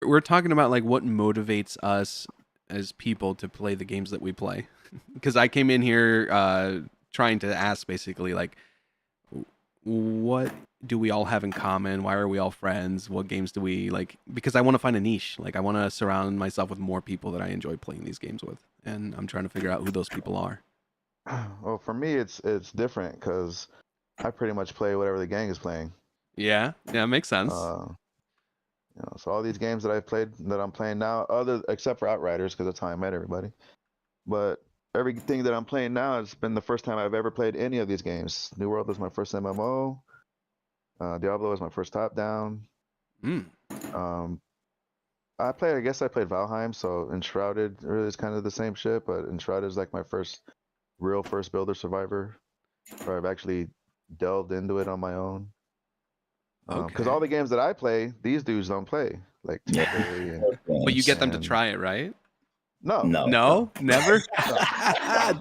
we're talking about like what motivates us as people to play the games that we play. Because I came in here trying to ask basically like, what do we all have in common? Why are we all friends? What games do we like? Because I want to find a niche. Like I want to surround myself with more people that I enjoy playing these games with, and I'm trying to figure out who those people are. Well, for me, it's different because I pretty much play whatever the gang is playing. Yeah, makes sense. So all these games that I've played that I'm playing now, except for Outriders, because that's how I met everybody. But everything that I'm playing now has been the first time I've ever played any of these games. New World was my first MMO. Diablo was my first top down. Um, I guess I played Valheim, so Enshrouded really is kind of the same shit, but Enshrouded is like my first builder survivor, where I've actually delved into it on my own. Because all the games that I play, these dudes don't play. Like, but you get them to try it, right? No, never.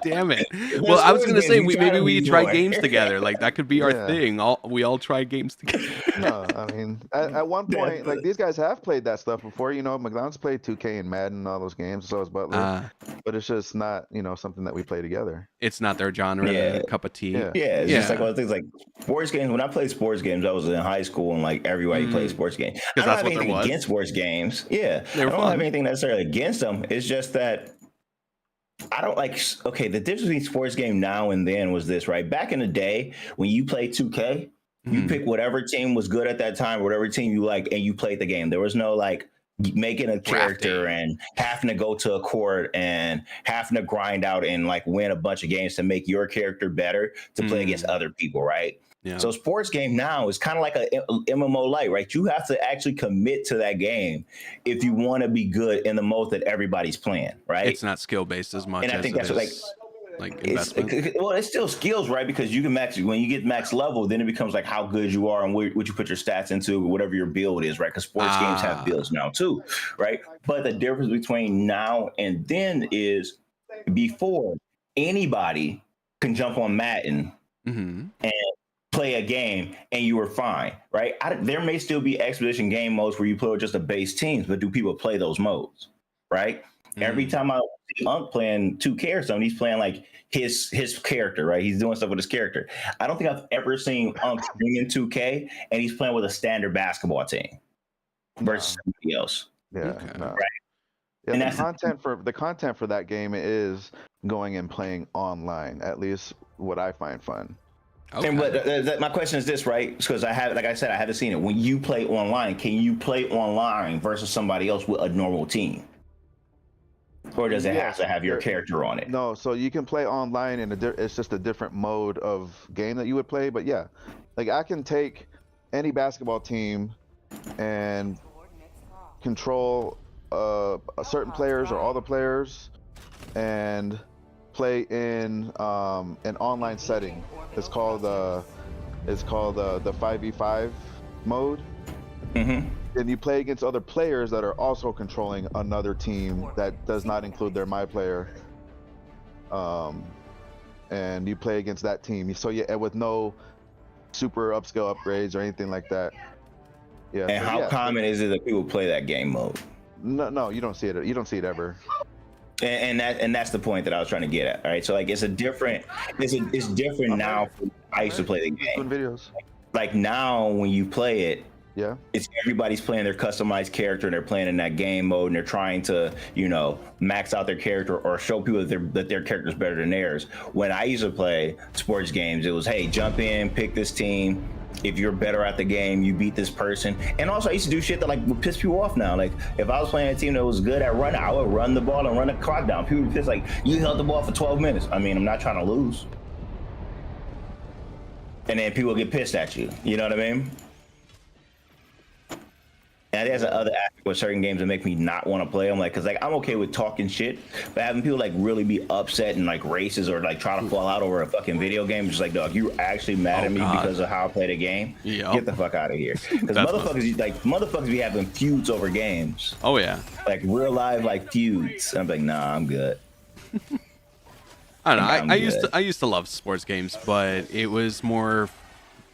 Damn it! Well, I was gonna say maybe we try games together. Like that could be our thing. We all try games together. No, I mean at one point, like these guys have played that stuff before. You know, McDonald's played 2K and Madden and all those games. So has Butler, but it's just not something that we play together. It's not their genre. Their cup of tea. It's just like one of the things like sports games. When I played sports games, I was in high school and like everybody played sports games. I don't have anything against sports games. I don't have anything necessarily against them. It's just that I don't like. Okay, the difference between sports game now and then was this, right? Back in the day when you played 2K, you pick whatever team was good at that time, whatever team you like, and you played the game. There was no like making a character and having to go to a court and having to grind out and like win a bunch of games to make your character better to play against other people, right? Yeah. So sports game now is kind of like a MMO light, right? You have to actually commit to that game if you want to be good in the mode that everybody's playing, right? It's not skill based as much. And I think that's like investment. It's still skills, right? Because you can when you get max level, then it becomes like how good you are and what you put your stats into, whatever your build is, right? Because sports games have builds now too, right? But the difference between now and then is before anybody can jump on Madden and play a game and you were fine, right? There may still be expedition game modes where you play with just the base teams, but do people play those modes, right? Every time I see Unc playing 2K or something, he's playing like his character, right? He's doing stuff with his character. I don't think I've ever seen Unc bring in 2K and he's playing with a standard basketball team versus somebody else. Yeah, right. Yeah, and the content for that game is going and playing online. At least what I find fun. Okay. And but my question is this, right? Because I haven't seen it. When you play online, can you play online versus somebody else with a normal team? Or does it have to have your character on it? No, so you can play online and it's just a different mode of game that you would play. But yeah, like I can take any basketball team and control certain players or all the players and play in an online setting. It's called the 5v5 mode. And you play against other players that are also controlling another team that does not include their my player. And you play against that team. So with no super upscale upgrades or anything like that. Yeah. And how common is it that people play that game mode? No, you don't see it. You don't see it ever. And that's the point that I was trying to get at. All right, so like it's different now. I used to play the game. Videos. Like now, when you play it, yeah, it's everybody's playing their customized character and they're playing in that game mode and they're trying to, max out their character or show people that their character's better than theirs. When I used to play sports games, it was, hey, jump in, pick this team. If you're better at the game, you beat this person. And also I used to do shit that like would piss people off now. Like if I was playing a team that was good at running, I would run the ball and run the clock down. People would piss like, you held the ball for 12 minutes. I mean, I'm not trying to lose. And then people get pissed at you. You know what I mean? And there's another aspect with certain games that make me not want to play them. Like, cause like I'm okay with talking shit, but having people like really be upset and like racist or like try to fall out over a fucking video game, just like, dog, you actually mad at me because of how I play the game? Yep. Get the fuck out of here. Cause motherfuckers be having feuds over games. Oh yeah, like real live like feuds. I'm like, nah, I'm good. I don't know. I used to love sports games, but it was more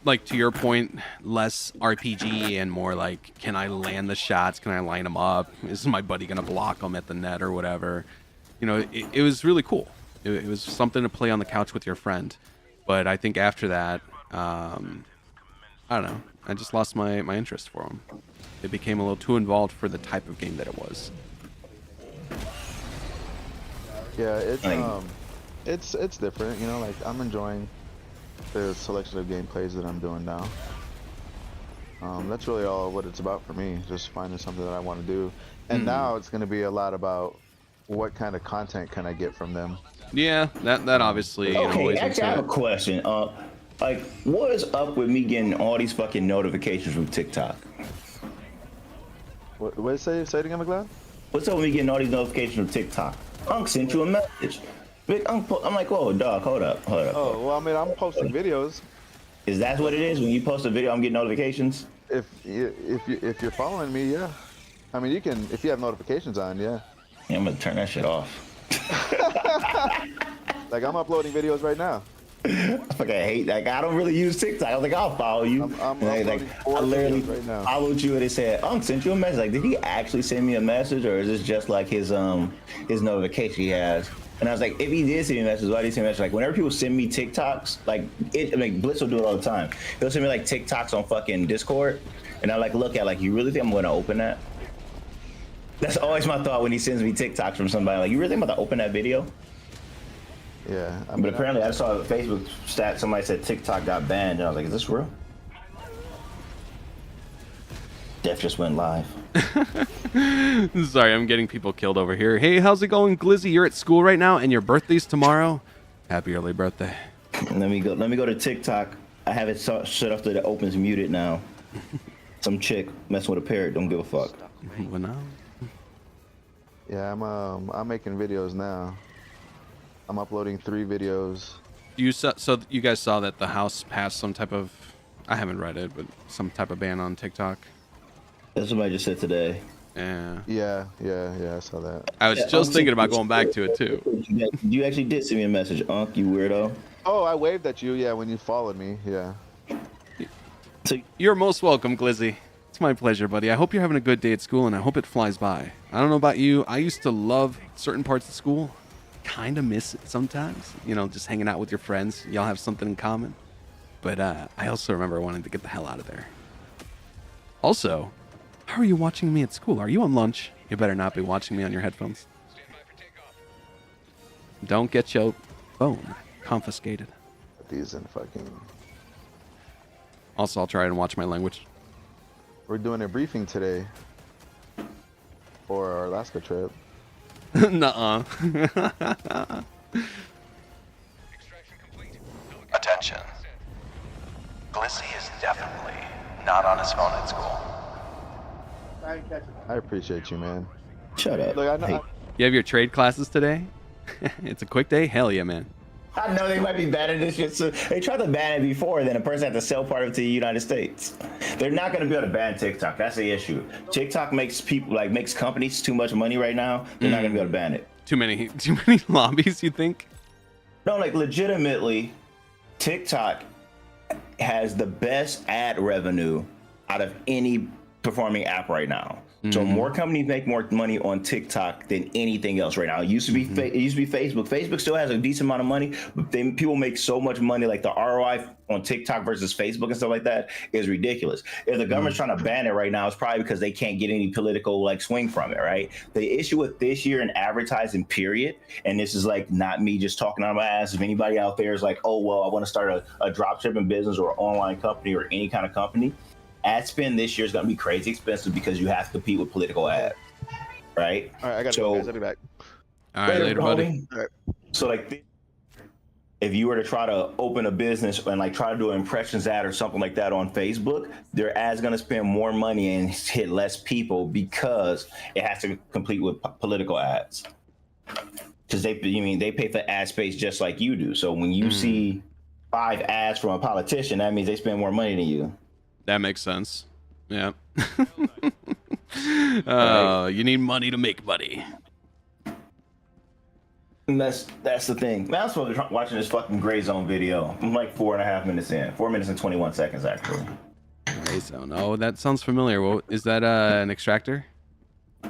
like to your point, less RPG and more like, can I land the shots? Can I line them up? Is my buddy gonna block them at the net or whatever? You know, it was really cool. It was something to play on the couch with your friend. But I think after that, I don't know. I just lost my interest for them. It became a little too involved for the type of game that it was. Yeah, it's different. You know, like I'm enjoying the selection of gameplays that I'm doing now. That's really all what it's about for me. Just finding something that I want to do. And now it's going to be a lot about what kind of content can I get from them. Yeah, that obviously. Okay, actually, I have a question. Like, what is up with me getting all these fucking notifications from TikTok? What say it again, McLeod? What's up with me getting all these notifications from TikTok? Unc sent you a message. Big Unc, I'm like, whoa, dog, hold up. Oh, well, I mean, I'm posting videos. Is that what it is? When you post a video, I'm getting notifications? If you're following me, yeah. I mean, you can, if you have notifications on, yeah. Yeah, I'm gonna turn that shit off. Like, I'm uploading videos right now. I fucking hate that. I don't really use TikTok. I was like, I'll follow you. I'm like, I literally right now. Followed you and it said, Unc sent you a message. Like, did he actually send me a message, or is this just like his notification he has? And I was like, if he did send me a message, why did he send me a message? Like, whenever people send me TikToks, like Blitz will do it all the time. He'll send me like TikToks on fucking Discord, and I like look at like, you really think I'm gonna open that? That's always my thought when he sends me TikToks from somebody. Like, you really think I'm about to open that video? Yeah. But apparently, I saw a Facebook stat. Somebody said TikTok got banned, and I was like, "Is this real?" Death just went live. Sorry, I'm getting people killed over here. Hey, how's it going, Glizzy? You're at school right now, and your birthday's tomorrow. Happy early birthday. Let me go to TikTok. I have it shut off that it opens muted now. Some chick messing with a parrot. Don't give a fuck. Well, no. Yeah, I'm making videos now. I'm uploading 3 videos. So you guys saw that the House passed some type of, I haven't read it, but some type of ban on TikTok. That's what I just said today. Yeah, I saw that. I was just thinking about going back to it too. You actually did send me a message, Unc, you weirdo. Oh, I waved at you, yeah, when you followed me, yeah. So you're most welcome, Glizzy. It's my pleasure, buddy. I hope you're having a good day at school, and I hope it flies by. I don't know about you. I used to love certain parts of school. Kind of miss it sometimes, just hanging out with your friends. Y'all have something in common. But I also remember wanting to get the hell out of there. Also, how are you watching me at school? Are you on lunch? You better not be watching me on your headphones. Don't get your phone confiscated. These in fucking... Also, I'll try and watch my language. We're doing a briefing today for our Alaska trip. Nuh-uh. Attention. Glizzy is definitely not on his phone at school. I appreciate you, man. Shut up. Look, I know. Hey. You have your trade classes today? It's a quick day? Hell yeah, man. I know they might be banning this shit. So they tried to ban it before, then a person had to sell part of it to the United States. They're not going to be able to ban TikTok. That's the issue. TikTok makes makes companies too much money right now. They're not going to be able to ban it. Too many lobbies, you think? No, like legitimately, TikTok has the best ad revenue out of any performing app right now. So more companies make more money on TikTok than anything else right now. It used to be it used to be Facebook. Facebook still has a decent amount of money, but people make so much money. Like the ROI on TikTok versus Facebook and stuff like that is ridiculous. If the government's trying to ban it right now, it's probably because they can't get any political swing from it, right? The issue with this year in advertising, period, and this is not me just talking out of my ass. If anybody out there is like, oh well, I want to start a drop shipping business or an online company or any kind of company. Ad spend this year is going to be crazy expensive because you have to compete with political ads, right? All right, I got to go, guys. I'll be back. All right, later, buddy. All right. So if you were to try to open a business and try to do an impressions ad or something like that on Facebook, their ad's going to spend more money and hit less people because it has to compete with political ads. Because they pay for ad space just like you do. So when you see 5 ads from a politician, that means they spend more money than you. That makes sense. Yeah. You need money to make money. And that's the thing. Man, I'm supposed to be watching this fucking Gray Zone video. I'm like 4.5 minutes in. 4 minutes and 21 seconds actually. Gray Zone. Oh, that sounds familiar. Well, is that an extractor?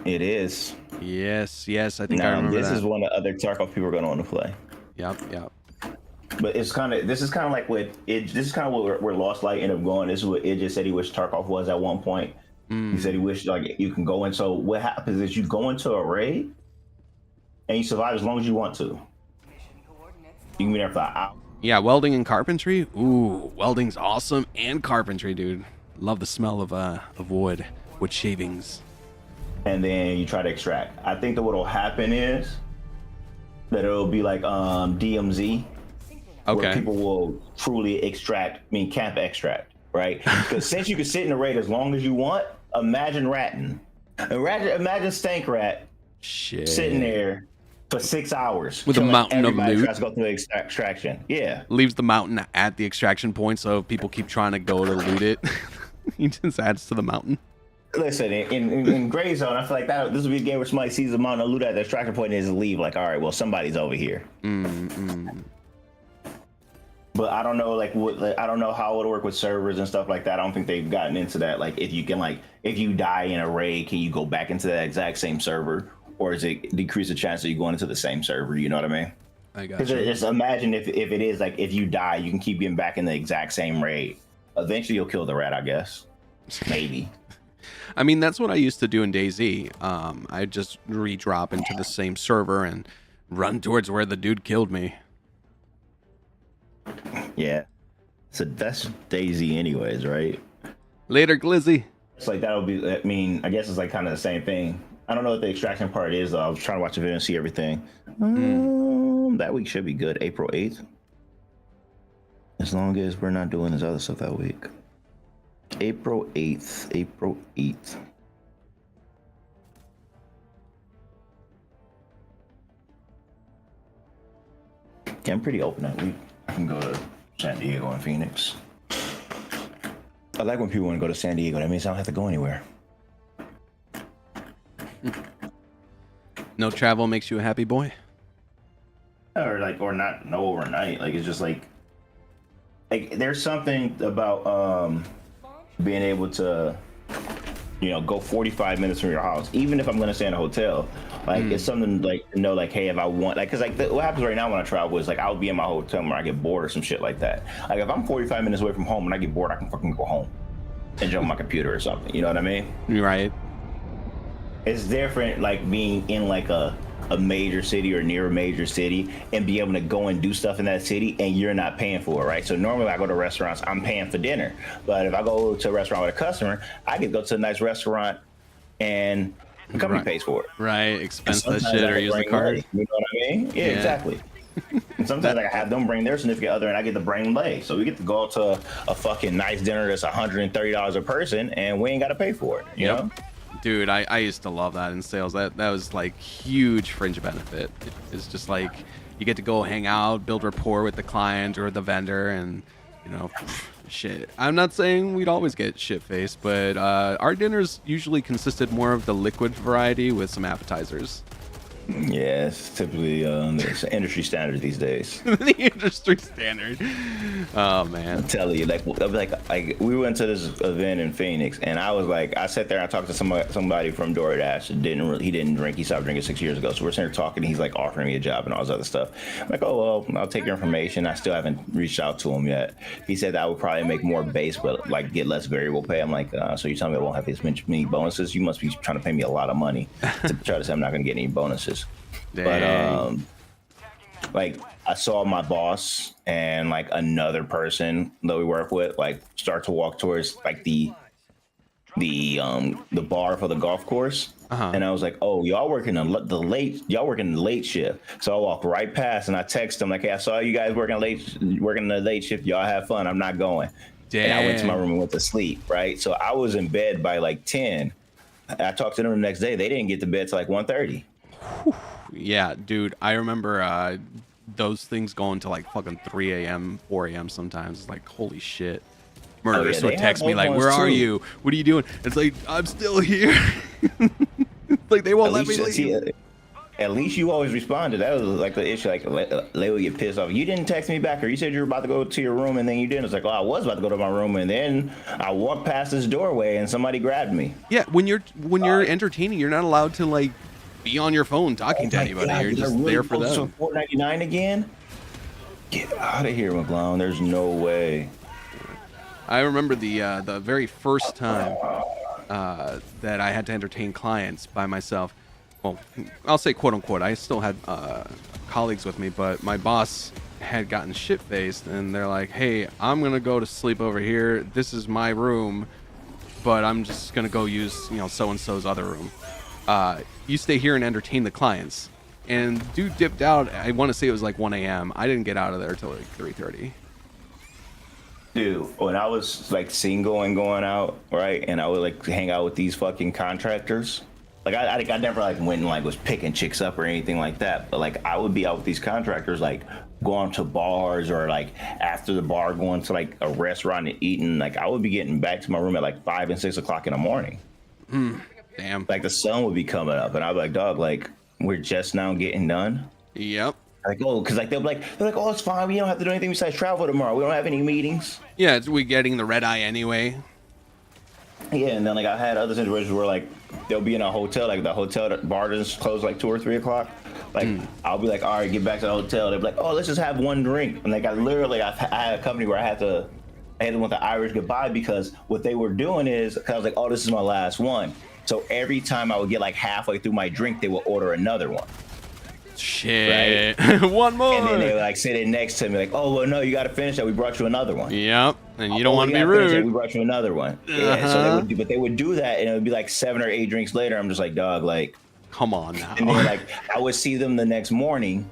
It is. Yes. I think I Now, remember this that. is one of the other Tarkov people are going to want to play. Yep. But this is kind of like what it. This is kind of what where Lost Light ended up going. This is what it just said he wished Tarkov was at one point. He said he wished like you can go in. So what happens is you go into a raid and you survive as long as you want to. You can be there for an hour. Yeah, welding and carpentry. Ooh, welding's awesome, and carpentry, dude. Love the smell of wood shavings. And then you try to extract. I think that what'll happen is that it'll be like DMZ. Okay. Where people will truly camp extract, right? Because since you can sit in the raid as long as you want, imagine ratting. Imagine Stank Rat sitting there for 6 hours. With a mountain of everybody loot. tries to go through extraction. Yeah. Leaves the mountain at the extraction point, so people keep trying to go to loot it. He just adds to the mountain. Listen, in Gray Zone, I feel like this would be a game where somebody sees the mountain of loot at the extraction point and just leave. Like, all right, well, somebody's over here. But I don't know, I don't know how it'll work with servers and stuff like that. I don't think they've gotten into that. Like, if you die in a raid, can you go back into that exact same server, or does it decrease the chance of you going into the same server? You know what I mean? I got Because you. just imagine if it is like if you die, you can keep getting back in the exact same raid. Eventually, you'll kill the rat, I guess. Maybe. I mean, that's what I used to do in DayZ. I just re-drop into the same server and run towards where the dude killed me. Yeah. So that's DayZ, anyways, right? Later, Glizzy. It's like that'll be. I mean, I guess it's like kind of the same thing. I don't know what the extraction part is, though. I was trying to watch the video and see everything. That week should be good. April 8th. As long as we're not doing this other stuff that week. April 8th. April 8th. Yeah, I'm pretty open that week. I can go to San Diego and Phoenix. I like when people want to go to San Diego. That means I don't have to go anywhere. No travel makes you a happy boy? Or not no overnight. Like, it's just like there's something about being able to go 45 minutes from your house, even if I'm going to stay in a hotel. Like, it's something like to know, like, hey, if I want, like, because like what happens right now when I travel is like I'll be in my hotel when I get bored or some shit like that. Like, if I'm 45 minutes away from home and I get bored, I can fucking go home and jump on my computer or something. You know what I mean? Right. It's different, like being in like a major city or near a major city and be able to go and do stuff in that city and you're not paying for it, right? So normally when I go to restaurants, I'm paying for dinner. But if I go to a restaurant with a customer, I can go to a nice restaurant and the company pays for it. Right, expense that Sometimes shit I or use the bring card. money, you know what I mean? Yeah. Exactly. And sometimes I have them bring their significant other and I get to bring Lay. So we get to go out to a fucking nice dinner that's $130 a person and we ain't got to pay for it, you know? Dude, I used to love that in sales. That was like huge fringe benefit. It's just like you get to go hang out, build rapport with the client or the vendor, and shit. I'm not saying we'd always get shit faced, but our dinners usually consisted more of the liquid variety with some appetizers. Yeah, it's typically it's industry standard these days. The industry standard. Oh man, I'm telling you, like we went to this event in Phoenix, and I sat there and I talked to somebody from DoorDash. He didn't drink. He stopped drinking 6 years ago. So we're sitting there talking. And he's like offering me a job and all this other stuff. I'm like, oh well, I'll take your information. I still haven't reached out to him yet. He said that I would probably make more base, but like get less variable pay. I'm like, so you tell me I won't have as many bonuses? You must be trying to pay me a lot of money to try to say I'm not going to get any bonuses. dang. But like I saw my boss and like another person that we work with like start to walk towards like the bar for the golf course. And I was like, oh, y'all working the late shift. So I walked right past and I texted them like, hey, I saw you guys working the late shift. Y'all have fun. I'm not going. Dang. And I went to my room and went to sleep. Right. So I was in bed by like 10. I talked to them the next day. They didn't get to bed till like 1:30. Yeah, dude, I remember those things going to like fucking 3 a.m., 4 a.m. sometimes. It's like, holy shit. Murderers would text me like, where are you? What are you doing? It's like, I'm still here. It's like, they won't let me leave. At least you always responded. That was like the issue. Like they would get pissed off. You didn't text me back, or you said you were about to go to your room and then you didn't. It's like, oh, I was about to go to my room and then I walked past this doorway and somebody grabbed me. Yeah, when you're entertaining, you're not allowed to like be on your phone talking to anybody. God, you're just really there for them. $4.99 again? Get out of here, McClown. There's no way. I remember the very first time that I had to entertain clients by myself. Well, I'll say quote unquote. I still had colleagues with me, but my boss had gotten shit-faced, and they're like, "Hey, I'm gonna go to sleep over here. This is my room, but I'm just gonna go use so and so's other room. You stay here and entertain the clients." And dude dipped out. I want to say it was like 1 a.m. I didn't get out of there till like 3:30. Dude, when I was like single and going out, right, and I would like hang out with these fucking contractors. Like I never like went and like was picking chicks up or anything like that. But like I would be out with these contractors, like going to bars or like after the bar going to like a restaurant and eating. Like I would be getting back to my room at like 5 and 6 o'clock in the morning. Damn. Like the sun would be coming up, and I'd be like, dog, like we're just now getting done. Yep. Like, oh, because like they're like, oh, it's fine. We don't have to do anything besides travel tomorrow. We don't have any meetings. Yeah, we getting the red eye anyway. Yeah, and then like I had other situations where like they'll be in a hotel, like the hotel bar doesn't close like 2 or 3 o'clock. Like I'll be like, all right, get back to the hotel. They'll be like, oh, let's just have one drink. And like I had a company where I had to want the Irish goodbye, because what they were doing is, I was like, oh, this is my last one. So every time I would get like halfway through my drink, they would order another one. Shit. Right? One more. And then they would like sit in next to me like, oh, well, no, you got to finish that. We brought you another one. Yep. And you don't want to be rude. We brought you another one. Yeah. So they would do that, and it would be like 7 or 8 drinks later. I'm just like, dog, like, come on now. And then like I would see them the next morning,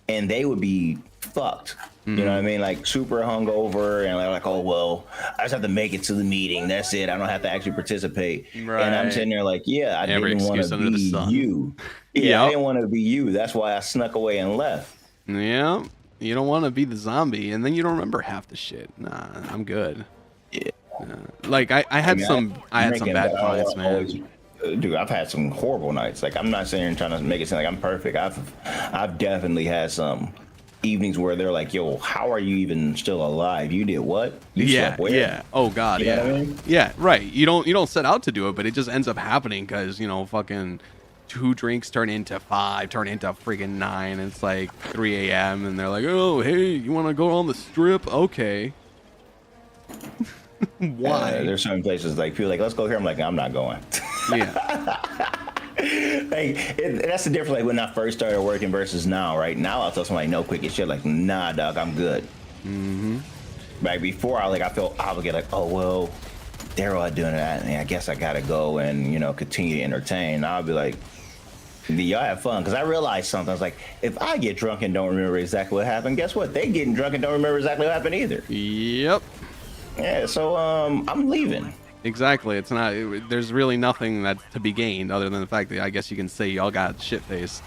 and they would be fucked. You know what I mean? Like super hungover, and like, oh well, I just have to make it to the meeting. That's it. I don't have to actually participate. Right. And I'm sitting there like, yeah, I didn't want to be you. Yeah, I didn't want to be you. That's why I snuck away and left. Yeah. You don't want to be the zombie, and then you don't remember half the shit. Nah, I'm good. Yeah. Like I had some bad clients, man. Dude, I've had some horrible nights. Like I'm not sitting here trying to make it seem like I'm perfect. I've definitely had some evenings where they're like, yo, how are you even still alive? You did what? You slept where? Yeah. Oh god, you know what I mean? Yeah, right. You don't set out to do it, but it just ends up happening because fucking 2 drinks turn into 5, turn into freaking 9, and it's like 3 a.m. and they're like, oh hey, you want to go on the strip? Okay. Why? There's certain places like people like, let's go here. I'm like, I'm not going. Yeah. Like that's the difference. Like when I first started working versus now. Right now, I'll tell somebody no quick and shit. Like, nah, dog, I'm good. Mm-hmm. Like before, I felt obligated. Like, oh well, they're all doing that, and I guess I gotta go and continue to entertain. Now I'll be like, y'all have fun, because I realized something. I was like, if I get drunk and don't remember exactly what happened, guess what? They getting drunk and don't remember exactly what happened either. Yep. Yeah. So I'm leaving. Exactly. It's not. There's really nothing that to be gained other than the fact that I guess you can say y'all got shit faced.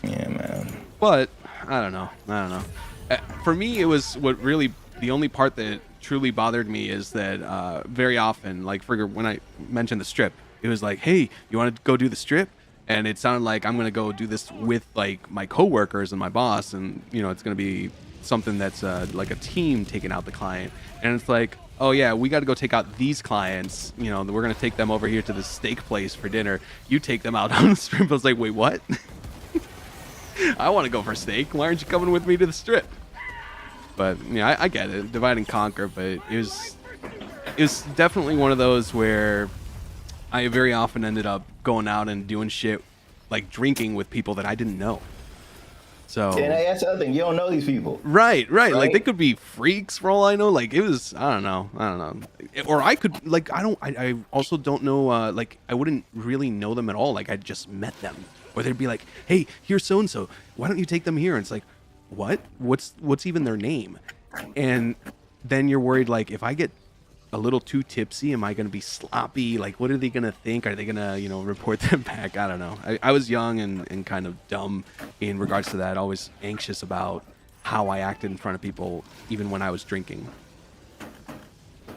Yeah, man. But I don't know. For me, it was what really the only part that truly bothered me is that very often, like when I mentioned the strip, it was like, hey, you want to go do the strip? And it sounded like I'm gonna go do this with like my coworkers and my boss, and it's gonna be something that's like a team taking out the client, and it's like, oh yeah, we got to go take out these clients. We're gonna take them over here to the steak place for dinner. You take them out on the strip. I was like, wait, what? I want to go for steak. Why aren't you coming with me to the strip? But yeah, I get it, divide and conquer. But it was definitely one of those where I very often ended up going out and doing shit, like drinking with people that I didn't know. So and that's the other thing, you don't know these people. Right. Like they could be freaks for all I know. Like it was, I don't know. Or I could, like, I also don't know, like I wouldn't really know them at all. Like I just met them. Or they'd be like, hey, here's so-and-so. Why don't you take them here? And it's like, what? What's even their name? And then you're worried, like, if I get a little too tipsy, am I going to be sloppy? Like, what are they going to think? Are they going to, report them back? I don't know. I was young and kind of dumb in regards to that. Always anxious about how I acted in front of people, even when I was drinking.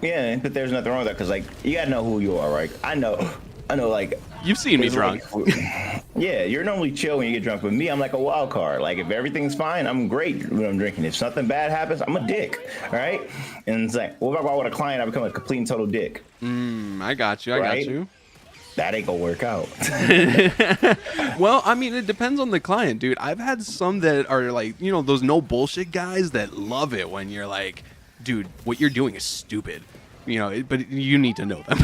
Yeah, but there's nothing wrong with that, because, like, you got to know who you are, right? I know, like... You've seen me drunk. Yeah, you're normally chill when you get drunk. With me, I'm like a wild card. Like if everything's fine, I'm great when I'm drinking. If something bad happens, I'm a dick. All right. And it's like, what about with a client? I become a complete and total dick. I got you. I got you. That ain't gonna work out. Well, I mean, it depends on the client, dude. I've had some that are like, you know, those no bullshit guys that love it when you're like, dude, what you're doing is stupid. You know, but you need to know them.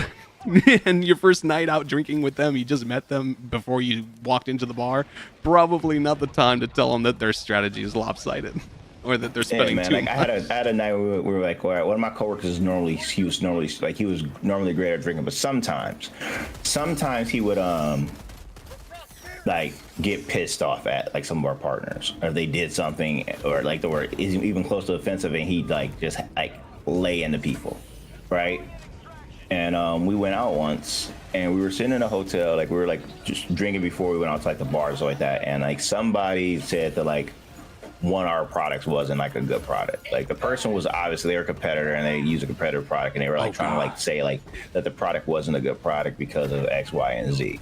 And your first night out drinking with them, you just met them before you walked into the bar, probably not the time to tell them that their strategy is lopsided or that they're spending too much. I had a night where we were like, all right, one of my coworkers is he was normally great at drinking, but sometimes he would like get pissed off at like some of our partners, or they did something, or like they were even close to offensive, and he'd like just like lay into people, right? And we went out once, and we were sitting in a hotel, like we were like just drinking before we went out to like the bars like that, and like somebody said that like one of our products wasn't like a good product. Like the person was obviously they were a competitor and they used a competitive product, and they were like trying to like say like that the product wasn't a good product because of X, Y, and Z.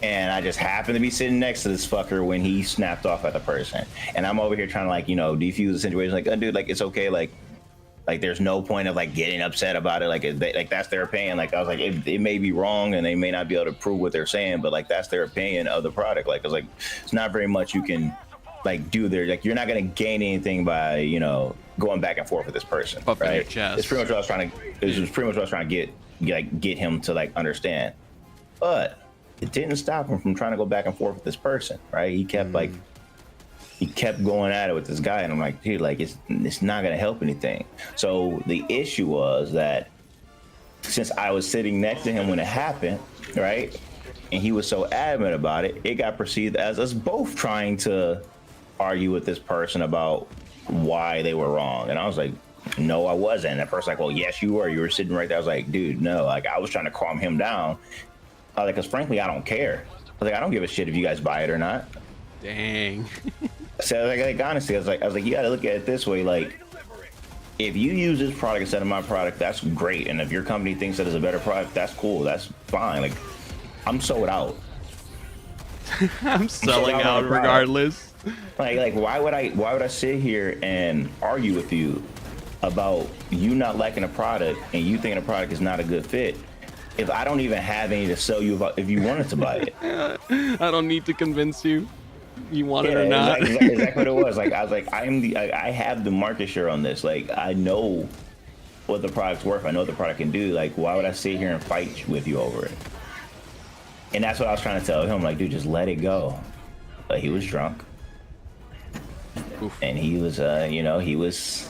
And I just happened to be sitting next to this fucker when he snapped off at the person, and I'm over here trying to like, you know, defuse the situation, like, oh, dude, like it's okay, like there's no point of like getting upset about it, like that's their opinion. Like I was like, it may be wrong and they may not be able to prove what they're saying, but like that's their opinion of the product. Like I was like, it's not very much you can like do there. Like you're not gonna gain anything by, you know, going back and forth with this person. Puffing right? your chest. It's pretty much what I was trying to. It was pretty much what I was trying to get him to like understand, but it didn't stop him from trying to go back and forth with this person. Right? He kept like. He kept going at it with this guy, and I'm like, dude, like it's not gonna help anything. So the issue was that since I was sitting next to him when it happened, right, and he was so adamant about it, it got perceived as us both trying to argue with this person about why they were wrong. And I was like, no, I wasn't. And that person's like, well, yes, you were. You were sitting right there. I was like, dude, no. Like I was trying to calm him down. I was like, because frankly, I don't care. I was like, I don't give a shit if you guys buy it or not. Dang. So like honestly, I was like, you got to look at it this way. Like, if you use this product instead of my product, that's great. And if your company thinks that it's a better product, that's cool. That's fine. Like, I'm sold out. I'm selling out regardless. Like, why would I sit here and argue with you about you not liking a product and you thinking a product is not a good fit if I don't even have any to sell you about if you wanted to buy it? I don't need to convince you. You want it or not? Exactly what it was. Like I was like, I have the market share on this. Like I know what the product's worth. I know what the product can do. Like why would I sit here and fight with you over it? And that's what I was trying to tell him. Like, dude, just let it go. But he was drunk, and he was, you know, he was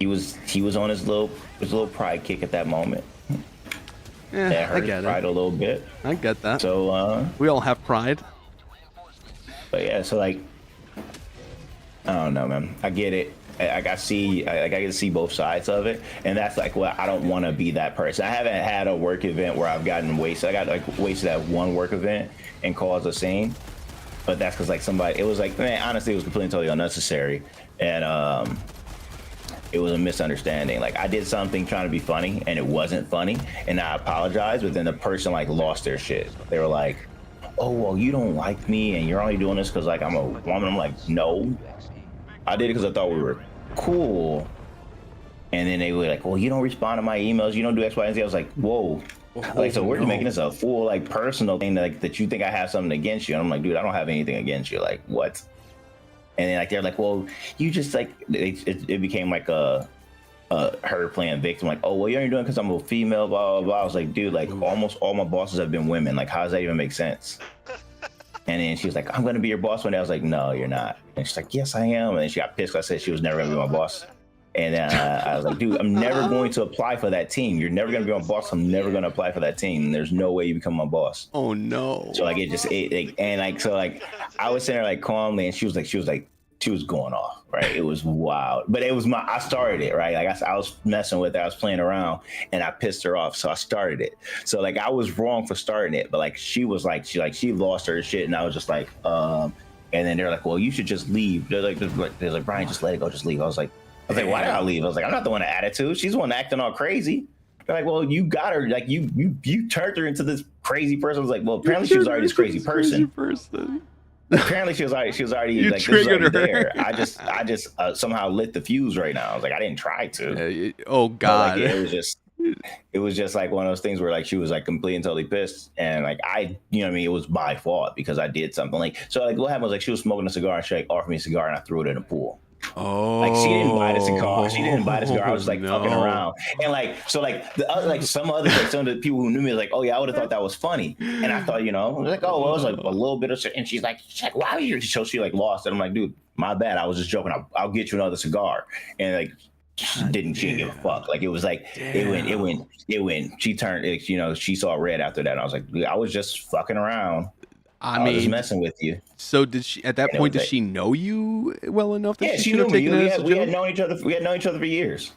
on his little pride kick at that moment. Yeah, that hurt I get his pride it. a little bit. I get that. So we all have pride. But yeah, so like, I don't know, man. I get it. I can see both sides of it, and that's like, well, I don't want to be that person. I haven't had a work event where I've gotten wasted. I got like wasted at one work event and caused a scene, but that's because like somebody. It was like, man, honestly, it was completely totally unnecessary, and it was a misunderstanding. Like I did something trying to be funny, and it wasn't funny, and I apologized, but then the person like lost their shit. They were like, oh, well, you don't like me and you're only doing this because like I'm a woman. I'm like, no, I did it because I thought we were cool. And then they were like, well, you don't respond to my emails, you don't do X, Y, and Z. I was like, whoa. Like, so we're just making this a full like personal thing that you think I have something against you. And I'm like, dude, I don't have anything against you. Like, what? And then like they're like, well, you just like it became like her playing victim, like, oh, well, you're only doing it because I'm a female, blah, blah, blah. I was like, dude, like almost all my bosses have been women. Like, how does that even make sense? And then she was like, I'm going to be your boss one day. I was like, no, you're not. And she's like, yes, I am. And then she got pissed because I said she was never going to be my boss. And then I was like, dude, I'm never going to apply for that team. You're never going to be my boss. I'm never going to apply for that team. And there's no way you become my boss. Oh, no. So like, I was sitting there like calmly, and she was going off, right? It was wild, but it was I started it, right? Like I was messing with it, I was playing around, and I pissed her off, so I started it. So like I was wrong for starting it, but like she lost her shit, and I was just like, and then they're like, well, you should just leave. They're like, Brian, just let it go, just leave. I was like, why did I leave? I was like, I'm not the one to attitude. She's the one acting all crazy. They're like, well, you got her, like you turned her into this crazy person. I was like, well, apparently she was already this crazy person. Apparently she was already You like triggered her. there. I just somehow lit the fuse right now. I was like, I didn't try to. Oh God. Like, it was just like one of those things where like she was like completely and totally pissed, and like you know what I mean, it was my fault because I did something. Like, so like what happened was like she was smoking a cigar and she like offered me a cigar and I threw it in the pool. Oh, like she didn't buy the cigar. She didn't buy the cigar. I was like fucking around, and like so like the other like some of the people who knew me was like, oh yeah, I would have thought that was funny, and I thought, you know, like, oh well, it was like a little bit of, and she's like why are you? So she like lost it. I'm like, dude, my bad. I was just joking. I'll get you another cigar, and like she didn't give a fuck. Like it was like it went. She turned it, you know, she saw red after that. And I was like, I was just fucking around. I mean, was just messing with you. So did she at that point? Did she know you well enough that she should have taken it as a joke? We had known each other. We had known each other for years.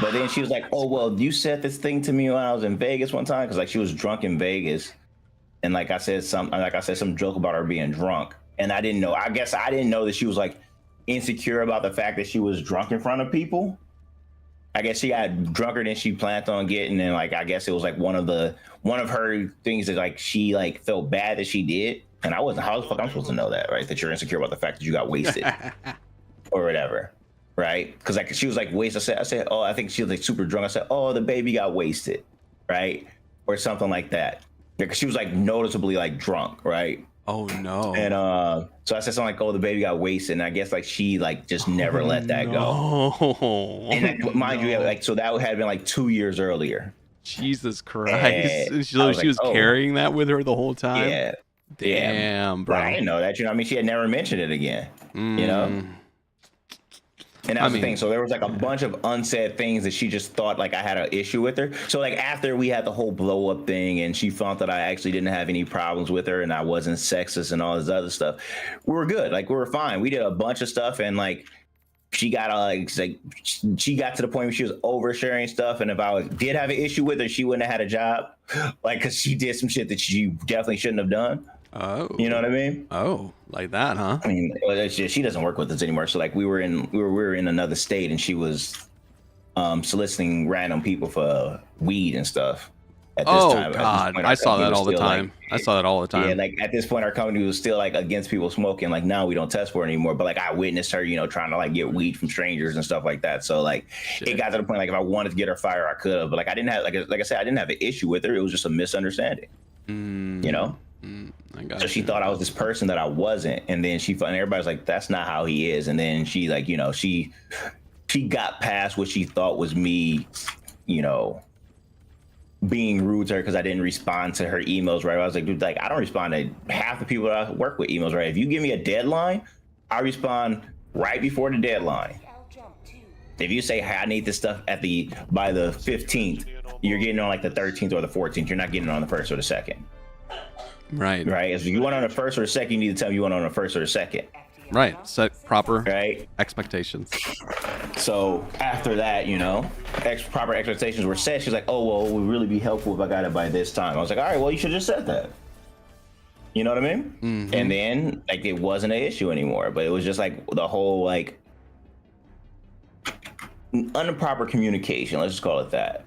But then she was like, "Oh well, you said this thing to me when I was in Vegas one time," because like she was drunk in Vegas, and like I said some joke about her being drunk, and I didn't know. I guess I didn't know that she was like insecure about the fact that she was drunk in front of people. I guess she got drunker than she planned on getting, and like I guess it was like one of her things that like she like felt bad that she did. And I wasn't, how the fuck I'm supposed to know that, right? That you're insecure about the fact that you got wasted or whatever, right? Because like she was like wasted. I said, oh, I think she was like super drunk. I said, oh, the baby got wasted, right? Or something like that. Because she was like noticeably like drunk, right? Oh no. And so I said something like, oh, the baby got wasted. And I guess like she like just never let that go. And like, mind you, like, so that had been like 2 years earlier. Jesus Christ. And she was carrying that with her the whole time? Yeah. Damn, bro. I didn't know that. You know, I mean, she had never mentioned it again. You know, and that's the thing. So there was like a bunch of unsaid things that she just thought like I had an issue with her. So like after we had the whole blow up thing, and she thought that I actually didn't have any problems with her, and I wasn't sexist and all this other stuff, we were good. Like we were fine. We did a bunch of stuff, and like she got she got to the point where she was oversharing stuff, and if I did have an issue with her, she wouldn't have had a job, like because she did some shit that she definitely shouldn't have done. Oh, you know what I mean? Oh, like that, huh? I mean, she doesn't work with us anymore. So like we were in another state, and she was soliciting random people for weed and stuff. At this time. God, I saw that all the time. I saw that all the time. Yeah, like at this point, our company was still like against people smoking. Like now we don't test for it anymore. But like I witnessed her, you know, trying to like get weed from strangers and stuff like that. So like it got to the point like if I wanted to get her fired, I could have. But like I didn't have like I said, I didn't have an issue with her. It was just a misunderstanding. You know. So she thought I was this person that I wasn't, and then and everybody's like, "That's not how he is." And then she like, you know, she got past what she thought was me, you know, being rude to her because I didn't respond to her emails right. I was like, dude, like I don't respond to half the people that I work with emails right. If you give me a deadline, I respond right before the deadline. If you say, hey, I need this stuff by the 15th, you're getting on like the 13th or the 14th. You're not getting it on the 1st or the 2nd. Right. If you want on the 1st or the 2nd, you need to tell me you want on the 1st or the 2nd. Right. Set proper expectations. So after that, you know, proper expectations were set. She's like, oh, well, it would really be helpful if I got it by this time. I was like, all right, well, you should have just said that. You know what I mean? Mm-hmm. And then like it wasn't an issue anymore, but it was just like the whole like improper communication. Let's just call it that.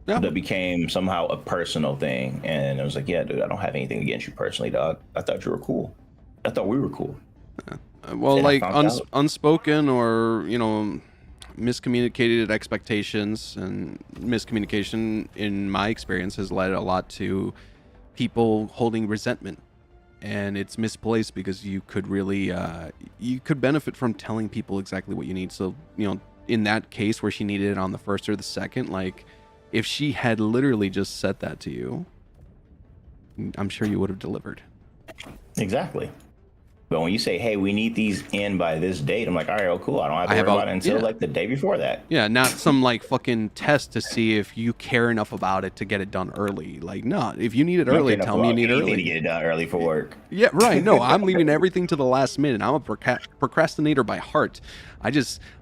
Yeah. That became somehow a personal thing. And I was like, yeah, dude, I don't have anything against you personally, dog. I thought you were cool. I thought we were cool. Well, and like unspoken or, you know, miscommunicated expectations, and miscommunication in my experience has led a lot to people holding resentment, and it's misplaced because you could really you could benefit from telling people exactly what you need. So, you know, in that case where she needed it on the 1st or the 2nd, like if she had literally just said that to you, I'm sure you would have delivered. Exactly. But when you say, hey, we need these in by this date, I'm like, all right, oh, cool. I don't have to worry about it until like the day before that. Yeah, not some like fucking test to see if you care enough about it to get it done early. Like, no, if you need it early, tell me you need it early. You need to get it done early for work. Yeah, right. No, I'm leaving everything to the last minute. I'm a procrastinator by heart. I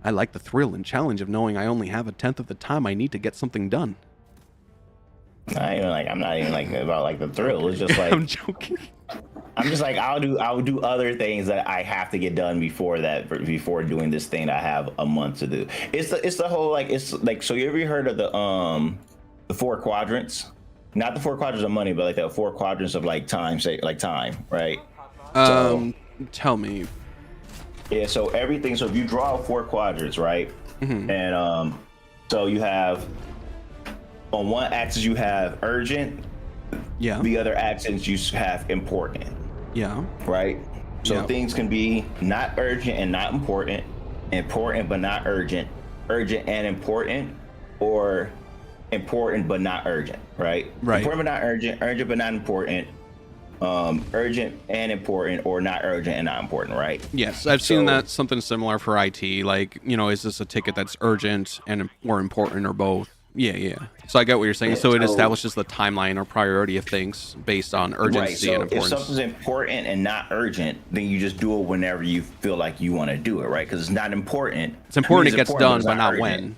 like the thrill and challenge of knowing I only have a 10th of the time I need to get something done. I'm not even like about like the thrill. It's just like I'm joking. I'm just like I'll do other things that I have to get done before doing this thing that I have a month to do. It's the whole like it's like, so you ever heard of the 4 quadrants, not the 4 quadrants of money, but like the 4 quadrants of like time, say like time, right? Tell me. Yeah, so everything. So if you draw 4 quadrants, right, and so you have on one axis you have urgent. Yeah. The other axis you have important. Yeah. Right. So Yeah. things can be not urgent and not important, important but not urgent, urgent and important, or important but not urgent. Right. Right. Important but not urgent, urgent but not important, urgent and important, or not urgent and not important. Right. Yes, I've seen that something similar for IT. Like, you know, is this a ticket that's urgent and or important or both? Yeah. So I get what you're saying. So it establishes the timeline or priority of things based on urgency and importance. If something's important and not urgent, then you just do it whenever you feel like you want to do it, right? Because it's not important. It's important, it gets done, but not urgent. when.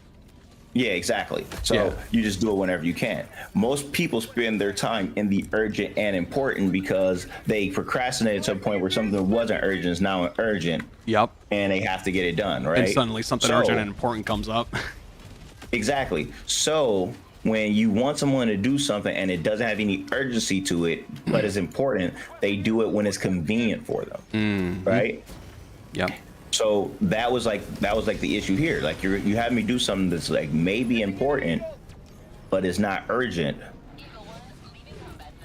Yeah, exactly. So you just do it whenever you can. Most people spend their time in the urgent and important because they procrastinated to a point where something that wasn't urgent is now urgent. Yep. And they have to get it done, right? And suddenly something urgent and important comes up. Exactly. So when you want someone to do something and it doesn't have any urgency to it, but it's important, they do it when it's convenient for them, right? Yep. So that was like the issue here. Like you have me do something that's like maybe important, but it's not urgent.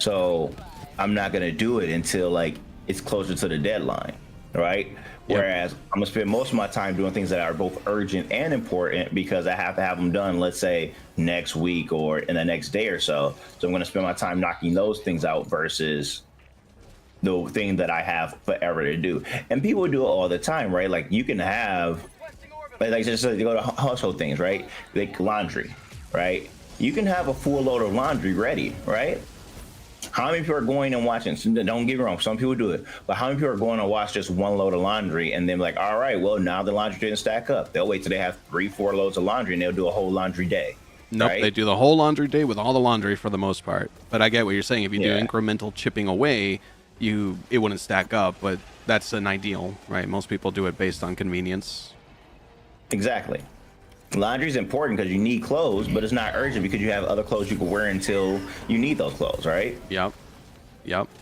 So I'm not gonna do it until like it's closer to the deadline, right? Yep. Whereas I'm gonna spend most of my time doing things that are both urgent and important because I have to have them done, let's say next week or in the next day or so. So I'm gonna spend my time knocking those things out versus the thing that I have forever to do. And people do it all the time, right? Like you can have, like just you go to household things, right? Like laundry, right? You can have a full load of laundry ready, right? How many people are going and watching? Don't get me wrong, some people do it, but how many people are going to watch just one load of laundry and then like, all right, well now the laundry didn't stack up. They'll wait till they have 3-4 loads of laundry and they'll do a whole laundry day. Nope, right? They do the whole laundry day with all the laundry for the most part. But I get what you're saying. If you do incremental chipping away, it wouldn't stack up, but that's an ideal, right? Most people do it based on convenience. Exactly. Laundry is important because you need clothes, but it's not urgent because you have other clothes you can wear until you need those clothes, right? Yep,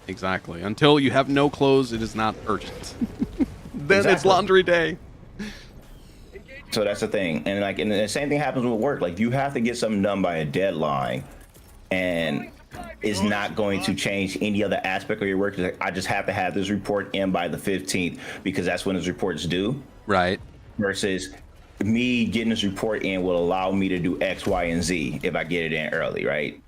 exactly. Until you have no clothes, it is not urgent. Then it's laundry day. So that's the thing. And like, and the same thing happens with work. Like you have to get something done by a deadline, and it's not going to change any other aspect of your work. Like, I just have to have this report in by the 15th because that's when this report's due. Right. Versus me getting this report in will allow me to do X, Y, and Z if I get it in early, right?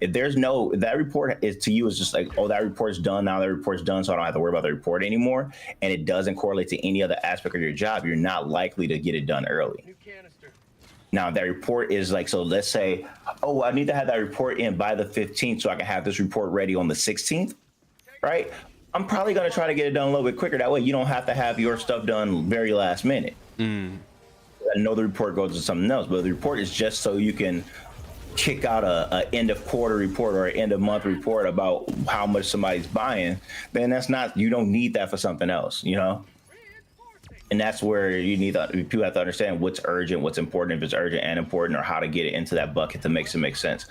If that report is to you is just like, oh, that report's done, now that report's done, so I don't have to worry about the report anymore, and it doesn't correlate to any other aspect of your job, you're not likely to get it done early. Now that report is like, so let's say, oh, I need to have that report in by the 15th so I can have this report ready on the 16th, right? I'm probably going to try to get it done a little bit quicker. That way you don't have to have your stuff done very last minute. I know the report goes to something else, but the report is just so you can kick out a end of quarter report or an end of month report about how much somebody's buying. Then you don't need that for something else, you know? And that's where people have to understand what's urgent, what's important, if it's urgent and important, or how to get it into that bucket to make sense.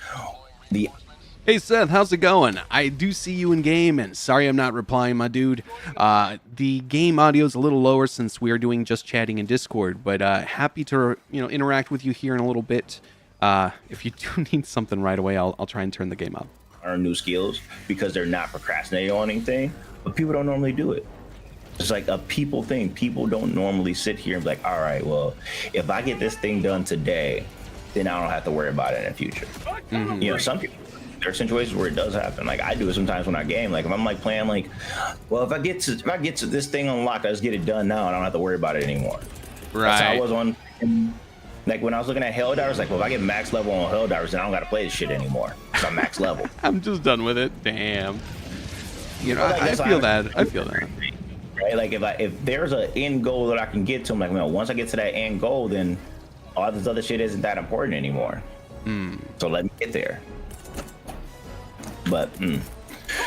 Hey Seth, how's it going? I do see you in game, and sorry I'm not replying, my dude. The game audio is a little lower since we are doing just chatting in Discord, but happy to interact with you here in a little bit. If you do need something right away, I'll try and turn the game up. Learn new skills because they're not procrastinating on anything, but people don't normally do it. It's like a people thing. People don't normally sit here and be like, all right, well, if I get this thing done today, then I don't have to worry about it in the future. You know, some people, there are situations where it does happen. Like I do it sometimes when I game. Like if I'm like playing, like, well, if I get to this thing unlocked, I just get it done now, and I don't have to worry about it anymore. Right. That's how I was on. Like when I was looking at HellDivers, like, well, if I get max level on HellDivers, then I don't got to play this shit anymore. Because I'm max level. I'm just done with it. Damn. You know, I feel that. I feel that. Right? Like if there's an end goal that I can get to, I'm like, well, once I get to that end goal, then all this other shit isn't that important anymore. So let me get there. But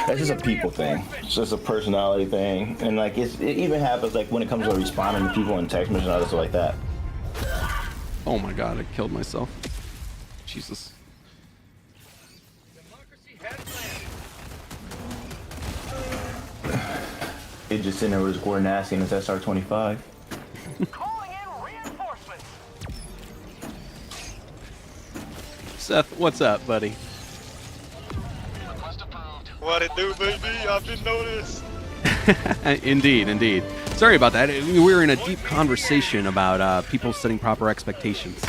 that's just a people thing. It's just a personality thing, and like it even happens like when it comes to responding to people in text messages and other stuff like that. Oh my god, I killed myself. Jesus. It just sitting there with his core nasty and his SR-25. Calling in reinforcements. Seth, what's up, buddy? Request approved. What it do, baby? I've been noticed. Indeed, indeed. Sorry about that. We were in a deep conversation about people setting proper expectations.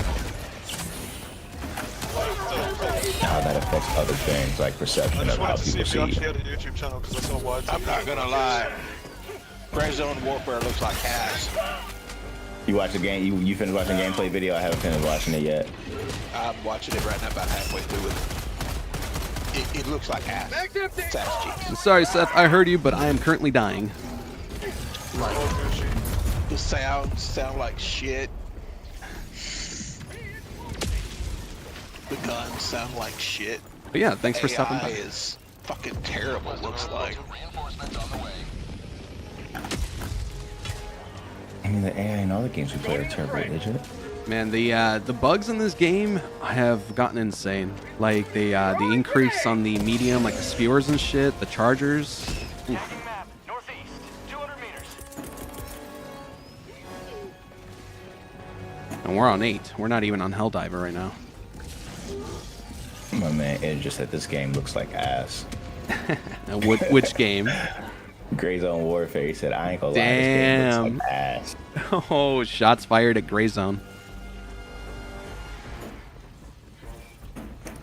How that affects other things like I perception just of how wanted to see people if you see actually you. had a YouTube channel because I saw why. I'm not gonna lie. Gray Zone Warfare looks like ass. You watch the game? You finished watching the gameplay video? I haven't finished watching it yet. I'm watching it right now, about halfway through it. It looks like ass. It's ass cheeks. Sorry, Seth, I heard you, but I am currently dying. Like, the sound like shit. The guns sound like shit. But yeah, thanks for stopping AI by. is fucking terrible, looks like. Reinforcements on the way. I mean, the AI in all the games we play are terrible, isn't it? Man, the bugs in this game have gotten insane. Like the increase on the medium, like the skewers and shit, the chargers. Oof. Tagging map, northeast, 200 meters. And we're on 8. We're not even on HellDiver right now. My man, it just that this game looks like ass. And which game? Gray Zone Warfare, he said, I ain't gonna lie, Damn. this game looks like ass. Oh, shots fired at Gray Zone.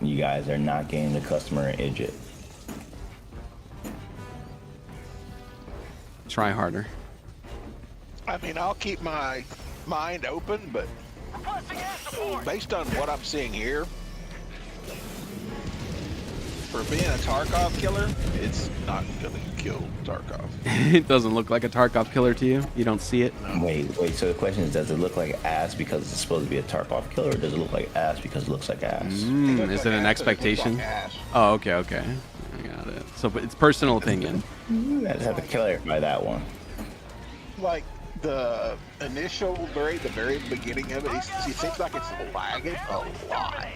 You guys are not getting the customer idiots. Try harder. I mean, I'll keep my mind open, but Requesting air support. based on what I'm seeing here, for being a Tarkov killer, it's not gonna kill Tarkov. It doesn't look like a Tarkov killer to you? You don't see it? Wait, so the question is, does it look like ass because it's supposed to be a Tarkov killer, or does it look like ass because it looks like ass? Is it an expectation? Oh, okay. I got it. So but it's personal opinion. I just have to clarify that one. Like the initial, the very beginning of it, he seems like it's lagging a lot.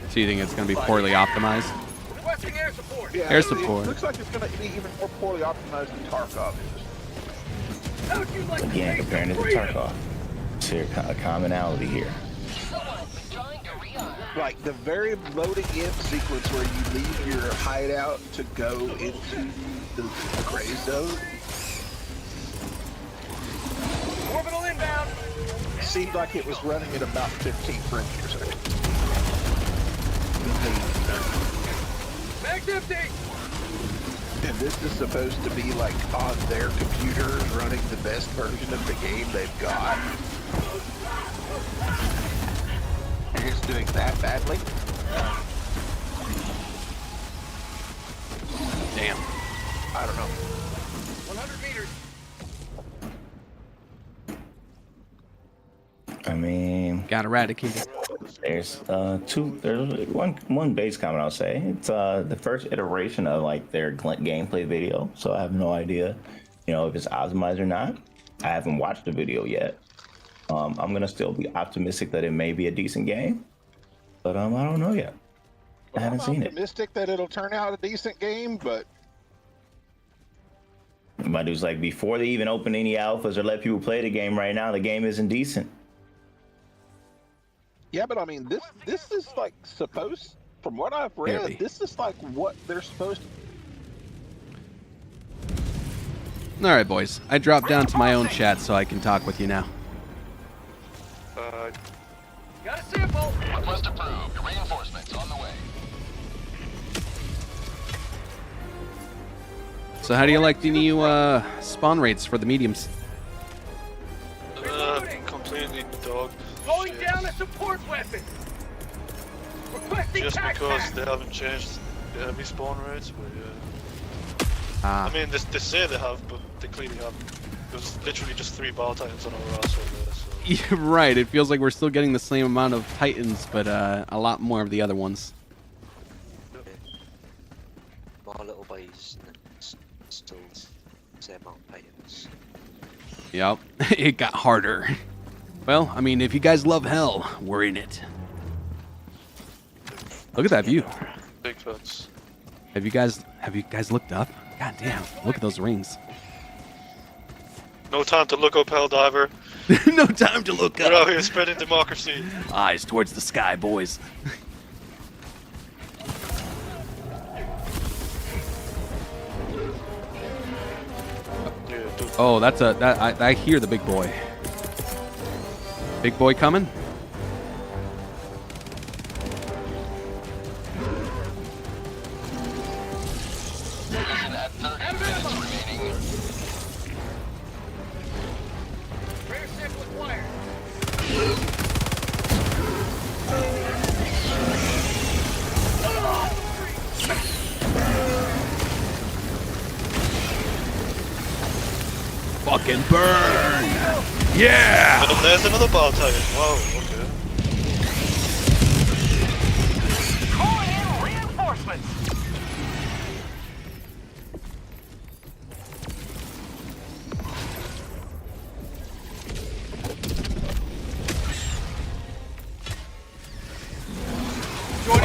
So you think it's going to be poorly optimized? Requesting air support. Yeah, Air it support. looks like it's gonna be even more poorly optimized than Tarkov is. Again, comparing it to Tarkov. Is there a commonality here? Like the very loading in sequence where you leave your hideout to go into the gray zone Orbital inbound. seemed like it was running at about 15 frames per second. Mag's empty. And this is supposed to be like on their computers running the best version of the game they've got. And it's doing that badly. Damn. I don't know. 100 meters. I mean, Got eradicated. there's there's one base comment I'll say. It's the first iteration of like their gameplay video, so I have no idea, if it's optimized or not. I haven't watched the video yet. I'm gonna still be optimistic that it may be a decent game, but I don't know yet. I haven't seen it. I'm optimistic that it'll turn out a decent game, but My dude's like, before they even open any alphas or let people play the game right now, the game isn't decent. yeah, but I mean, this is like supposed, from what I've read, Barely. this is like what they're supposed to. All right, boys. I dropped down to my own chat so I can talk with you now. Got a sample. Request approved. Reinforcements on the way. So how do you like the new spawn rates for the mediums? Completely dog. Going shit. down a support weapon. Requesting Just tac because pack. they haven't changed the heavy spawn rates, but yeah. Ah, I mean, they say they have, but they clearly haven't. It was literally just 3 battle titans on our ass over there, so. yeah, right. It feels like we're still getting the same amount of Titans, but a lot more of the other ones. More little boys and still same amount of Titans. Yep, it got harder. Well, I mean, if you guys love hell, we're in it. Look at that view. Big fans. Have you guys Have you guys looked up? God damn! Look at those rings. No time to look up, Helldiver. No time to look We're out up. here spreading democracy. Eyes towards the sky, boys. Yeah, dude. Oh, that's I hear the big boy. Big boy coming. Mission at 30 minutes remaining. Fucking burn! Yeah! And then there's another ball titan. Wow, okay. Calling in reinforcements.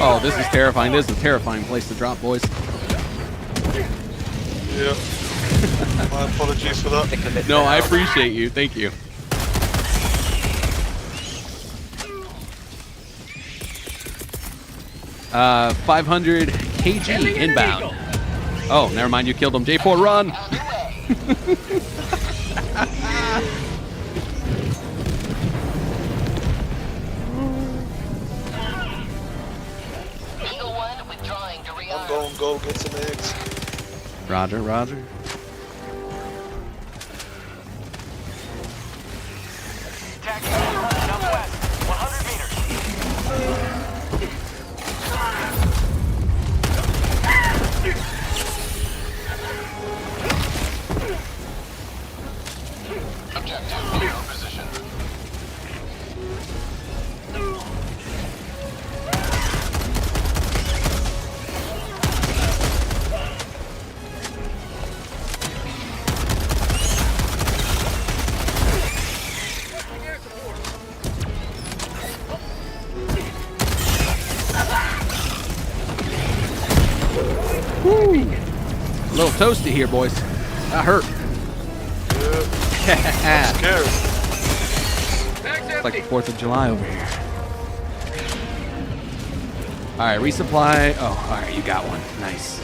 Oh, this is terrifying. This is a terrifying place to drop, boys. Yeah. My apologies for that. No, I appreciate you. Thank you. Uh, 500 kg inbound. Oh, never mind. You killed him. J4, run! Eagle 1 withdrawing to I'm rearm. going to go get some eggs. Roger, roger. Attack southwest, 100 meters. Objective near position. A little toasty here, boys. That hurt. I'm scared. It's like the 4th of July over here. Alright, resupply. Oh, alright, you got one. Nice.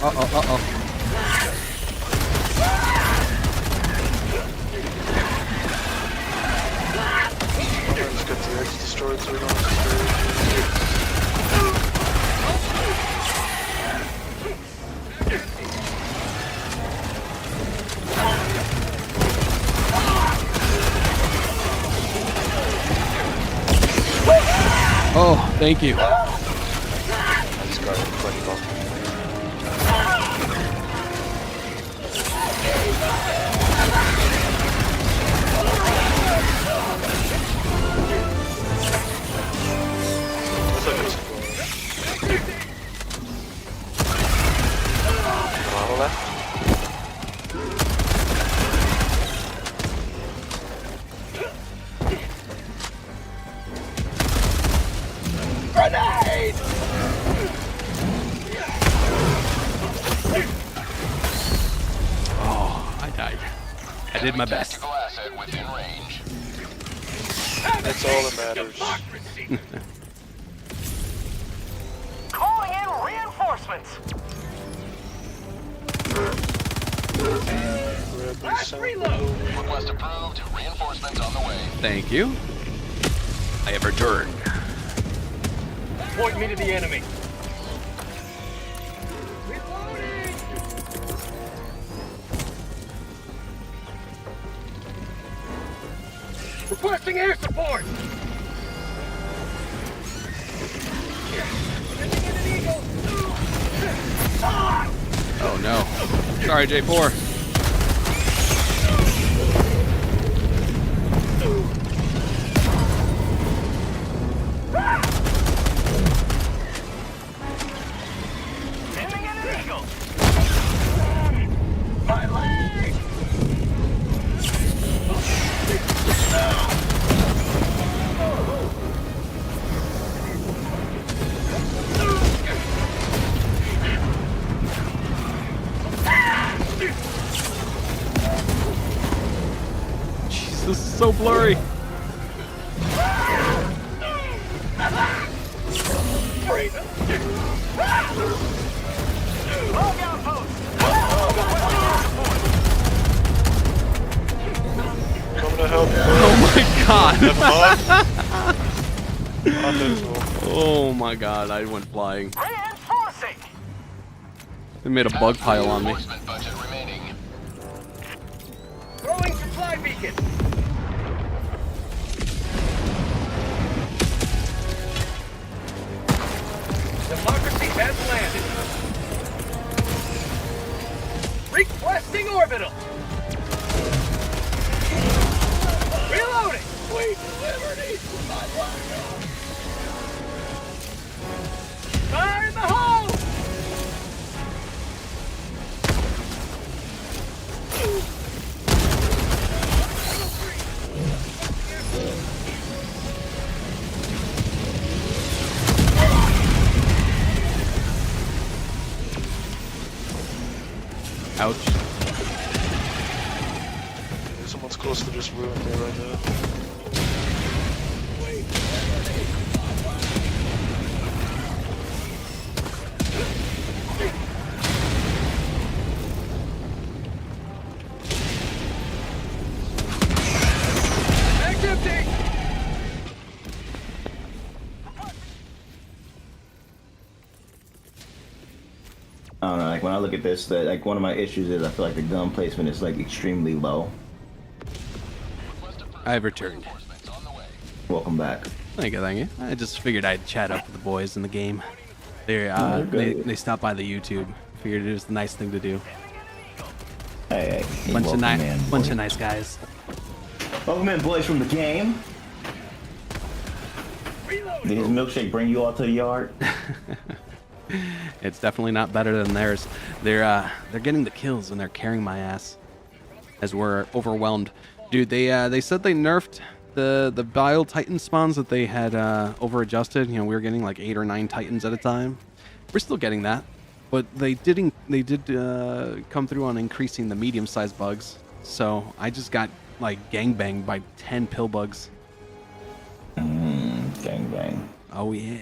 Uh-oh. Let's get the eggs destroyed so we don't have to stay. Oh, thank you. I just got reflected off. That's like this. Bottle left. Oh, I died. I did my best. Tactical asset within range. That's all that matters. Calling in reinforcements. Request approved. Reinforcements on the way. Thank you. I have returned. Point me to the enemy. Requesting air support. Oh no. Sorry, J4. Sending in an eagle. My leg. This is so blurry. Coming to help. Oh my god. Unusual. Oh my god, I went flying. Reinforcing. They made a bug pile on me. Reinforcement budget remaining. Throwing supply beacon. Democracy has landed. Requesting orbital. Reloading. Sweet liberty. Fire in the hole. Ouch. Someone's close to this ruin there right now. Mag's empty. I don't know, like when I look at this, like one of my issues is I feel like the gun placement is like extremely low. I've returned. Welcome back. Thank you, thank you. I just figured I'd chat up with the boys in the game. They good. they stopped by the YouTube. Figured it was the nice thing to do. Hey, Bunch welcome in, bunch boys. of nice guys. Welcome in, boys from the game. Did his milkshake bring you all to the yard? It's definitely not better than theirs. They're getting the kills and they're carrying my ass as we're overwhelmed. Dude, they said they nerfed the Bile Titan spawns that they had over adjusted. You know, we were getting like 8 or 9 Titans at a time. We're still getting that, but they did come through on increasing the medium-sized bugs. So I just got like gangbanged by 10 pill bugs. Gang bang. Oh yeah.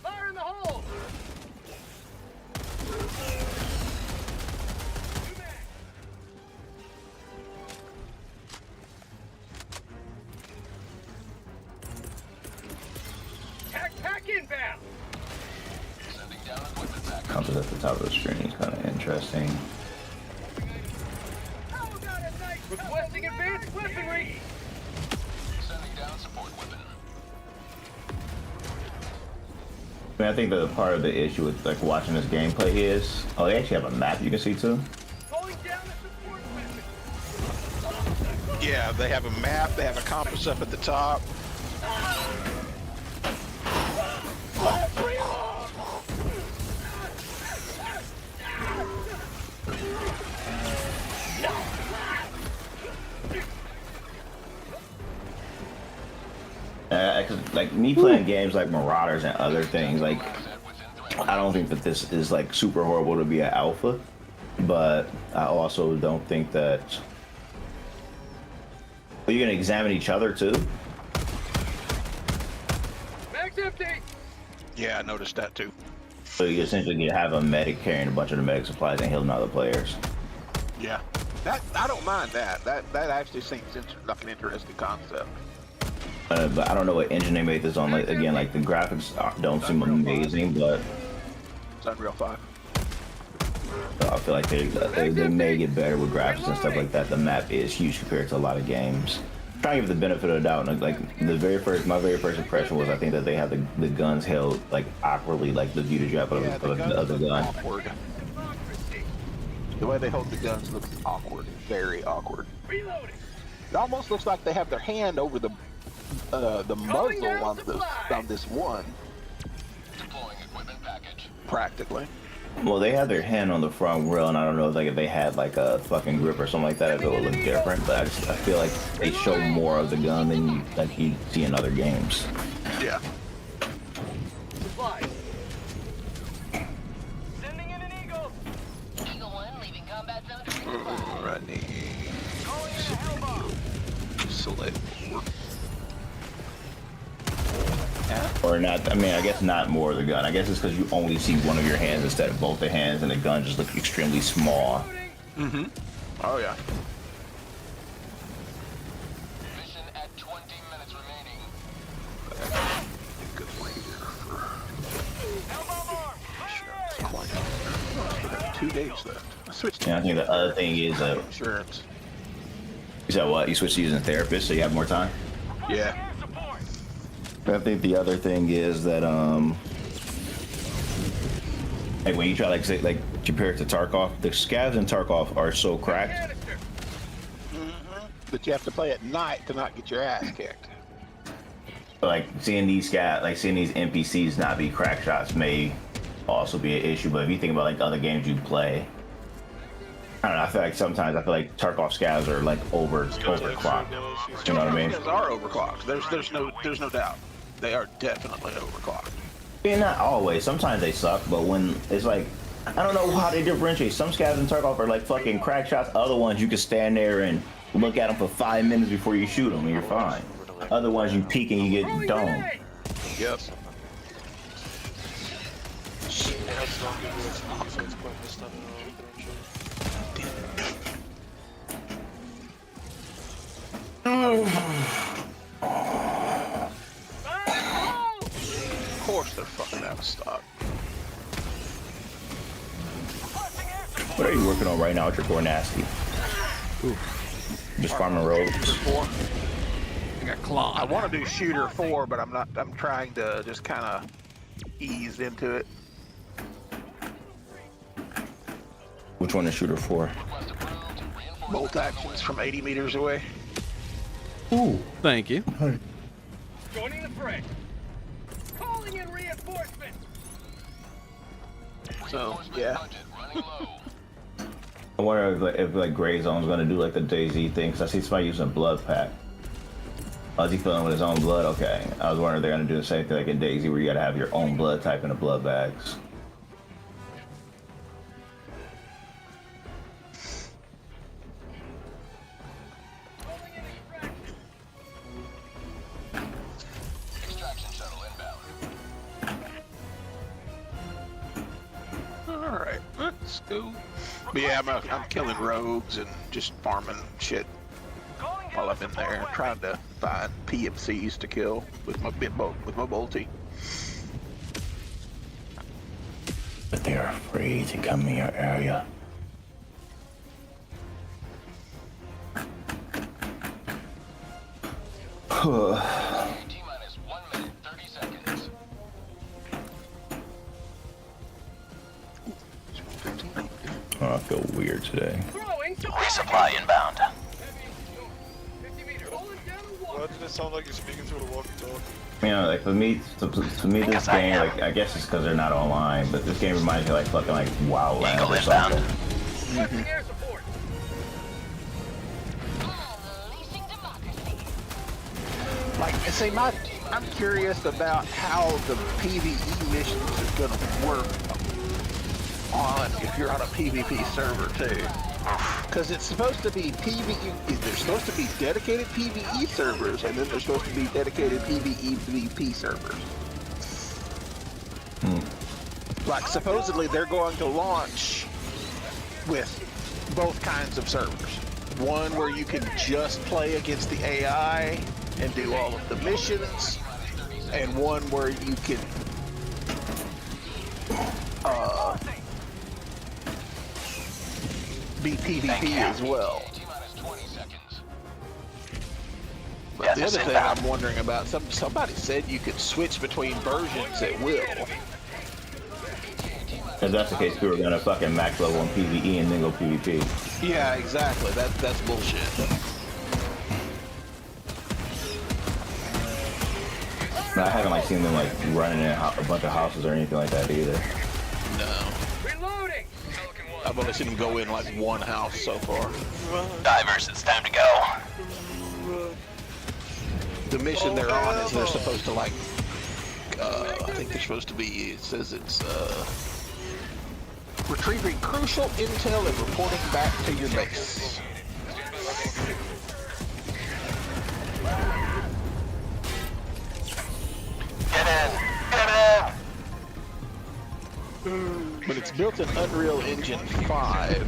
Fire in the hole. Pack inbound. Comes at the top of the screen is kind of interesting. Requesting advanced weaponry. Sending down support weapon. I mean, I think that part of the issue with like watching this gameplay is, oh, they actually have a map you can see too. Pulling down the support weapon. Yeah, they have a map. They have a compass up at the top. Like me playing games like Marauders and other things, like I don't think that this is like super horrible to be an alpha, but I also don't think that. Are you gonna examine each other too? Mag's empty. Yeah, I noticed that too. So you essentially have a medic carrying a bunch of the medic supplies and healing other players. Yeah, that I don't mind that. That actually seems like an interesting concept. But I don't know what engine they made this on. Like again, like the graphics don't seem amazing, but It's Unreal 5. I feel like they may get better with graphics and stuff like that. The map is huge compared to a lot of games. I'm trying to give it the benefit of the doubt. And like my very first impression was I think that they have the guns held like awkwardly, like the view to drop of the other gun. Awkward. The way they hold the guns looks awkward, very awkward. Reloading. It almost looks like they have their hand over the muzzle on this one, Deploying equipment package. practically. Well, they have their hand on the front grill, and I don't know if they had like a fucking grip or something like that, if it would look different. But I feel like they show more of the gun than you see in other games. Yeah. Supplies. Sending in an eagle. Eagle 1 leaving combat zone to resupply. Right. need select board. Or not, I mean, I guess not more of the gun. I guess it's because you only see one of your hands instead of both the hands, and the gun just looks extremely small. Mm-hmm. Oh, yeah. Mission at 20 minutes remaining. Good way here for... We got 2 days left. I switched to Yeah, I think the other thing is, insurance. you said what? You switched to using therapist so you have more time? Yeah. I think the other thing is that, like when you try like say like compare it to Tarkov, the scavs in Tarkov are so cracked. But you have to play at night to not get your ass kicked. Like seeing these NPCs not be crack shots may also be an issue. But if you think about like other games you play, I don't know. I feel like sometimes Tarkov scavs are like overclocked. You know what I mean? Guns are overclocked. There's no doubt. They are definitely overclocked. I mean, not always. Sometimes they suck, but when it's like, I don't know how they differentiate. Some scavs in Tarkov are like fucking crack shots. Other ones you can stand there and look at them for 5 minutes before you shoot them and you're fine. Other ones you peek and you get domed. Yep. That's not good with defense point this time Of course they're fucking out of stock. What are you working on right now with your core nasty? Just farming roads. I got clawed. I want to do shooter 4, but I'm not. I'm trying to just kind of ease into it. Which one is shooter 4? Bolt actions from 80 meters away. Ooh. Thank you. Joining the fray. Calling in reinforcements. So yeah. I wonder if like Gray Zone's gonna do like the DayZ thing, because I see somebody using a blood pack. Oh, is he filling with his own blood? Okay. I was wondering if they're gonna do the same thing like in DayZ where you gotta have your own blood type in the blood bags. Extraction shuttle inbound. All right, let's go. But yeah, I'm killing rogues and just farming shit while I'm in there, trying to find PMCs to kill with my bolty. But they're afraid to come in your area. T-minus 1 minute, 30 seconds. Oh, I feel weird today. Throwing to Resupply inbound. 50 meters. Rolling down the wall. Why did it sound like you're speaking through the walkie-talkie? You know, like for me this game, like I guess it's because they're not online, but this game reminds me of like fucking like Wildlands Eagle or inbound. something. Requesting air support. Like, see, I'm curious about how the PvE missions is gonna work on if you're on a PvP server too. Because it's supposed to be PvE, there's supposed to be dedicated PvE servers, and then there's supposed to be dedicated PvE PvP servers. Like, supposedly they're going to launch with both kinds of servers. One where you can just play against the AI and do all of the missions, and one where you can be PvP as well. T-minus 20 seconds. But Yes, the it's other thing inbound. I'm wondering about, somebody said you could switch between versions at will. If that's the case, we were gonna fucking max level on PvE and then go PvP. Yeah, exactly. That's bullshit. But I haven't like seen them like running in a bunch of houses or anything like that either. No. Reloading. I've only seen them go in like one house so far. Divers, it's time to go. The mission they're on is they're supposed to like, I think they're supposed to be, it says it's, Retrieving crucial intel and reporting back to your base. Get in! Get in! But it's built in Unreal Engine 5.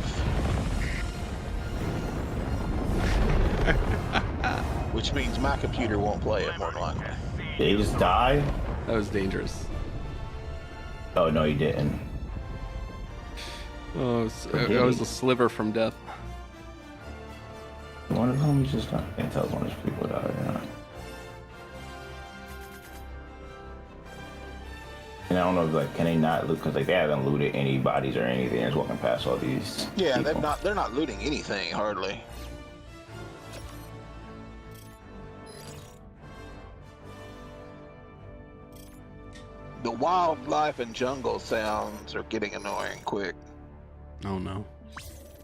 Which means my computer won't play it more than likely. Did he just die? That was dangerous. Oh no, he didn't. Oh, it was a sliver from death. One of them just I can't tell one of these people died or not. And I don't know if like can they not loot because like they haven't looted any bodies or anything. They're just walking past all these. Yeah, people. they're not looting anything hardly. The wildlife and jungle sounds are getting annoying quick. Oh no.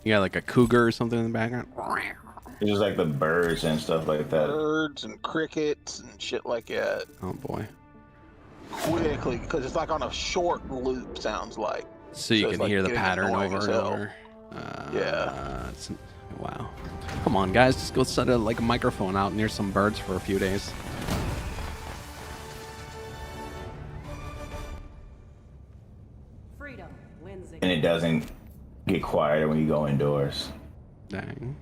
You got like a cougar or something in the background? It's just like the birds and stuff like that. Birds and crickets and shit like that. Oh boy. Quickly, because it's like on a short loop, sounds like. So you it's can like hear the getting pattern annoying over as and hell. over. Yeah. Wow. Come on, guys, just go set a microphone out near some birds for a few days. Freedom wins And it doesn't get quieter when you go indoors. Dang.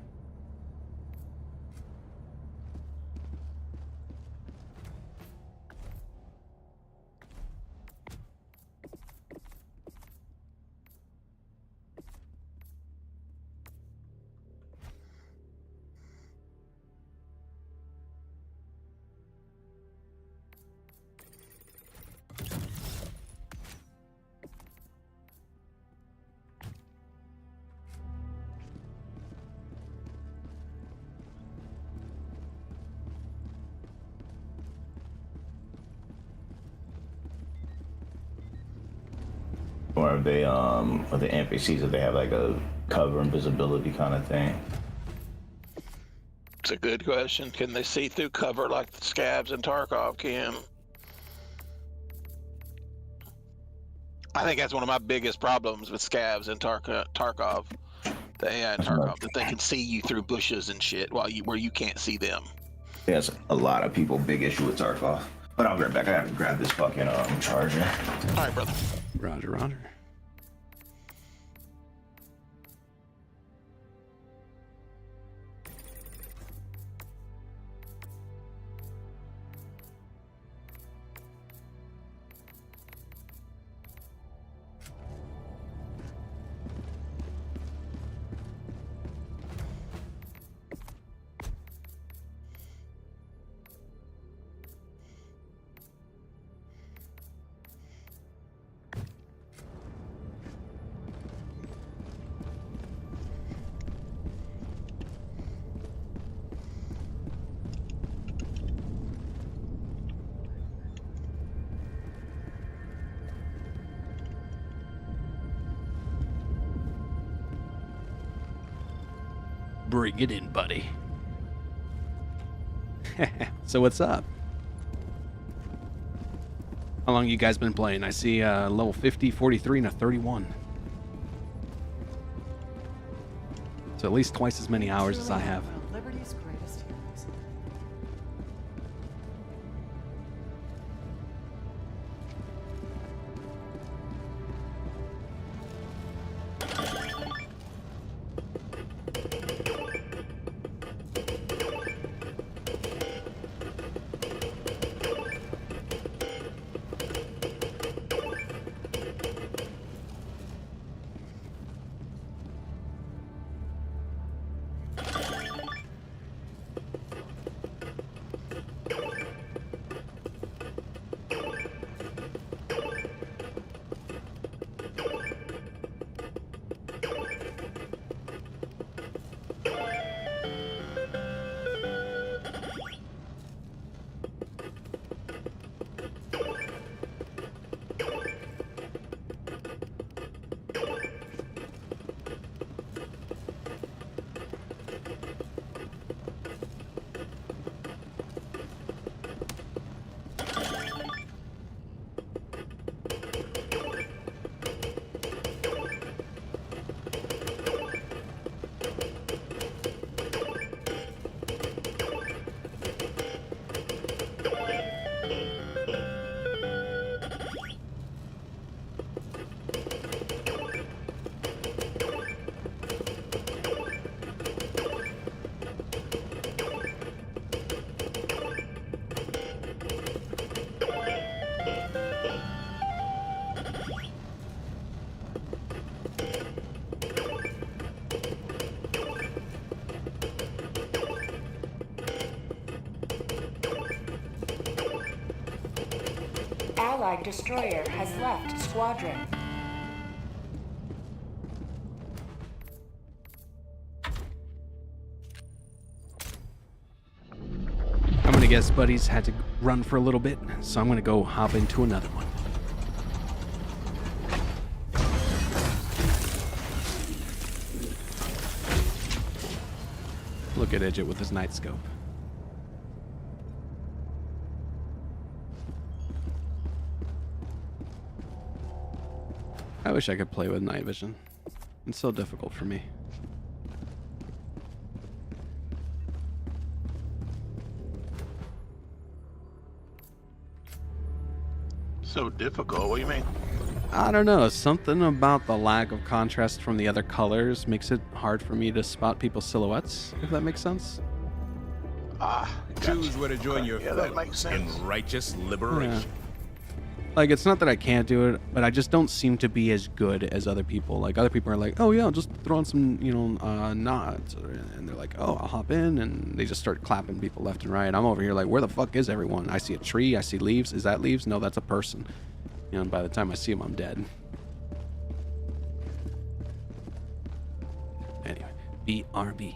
Or if they or the NPCs if they have like a cover and visibility kind of thing. It's a good question. Can they see through cover like the Scabs and Tarkov can? I think that's one of my biggest problems with Scabs and Tarkov. The AI in Tarkov, that they can see you through bushes and shit where you can't see them. There's a lot of people big issue with Tarkov. But I'll be right back. I have to grab this fucking charger. All right, brother. Roger, roger. Bring it in, buddy. So what's up? How long you guys been playing? I see level 50, 43, and a 31. So at least twice as many hours as I have. Liberty's greatest heroes. Allied destroyer has left squadron. I'm gonna guess buddies had to run for a little bit, so I'm gonna go hop into another one. Look at Idget with his night scope. I wish I could play with night vision. It's so difficult for me. So difficult. What do you mean? I don't know. Something about the lack of contrast from the other colors makes it hard for me to spot people's silhouettes, if that makes sense. Choose where to join your Yeah, that makes fellows sense. in righteous liberation. Yeah. Like, it's not that I can't do it, but I just don't seem to be as good as other people. Like, other people are like, oh yeah, I'll just throw on some, nods. And they're like, oh, I'll hop in. And they just start clapping people left and right. I'm over here like, where the fuck is everyone? I see a tree. I see leaves. Is that leaves? No, that's a person. And by the time I see him, I'm dead. Anyway, BRB.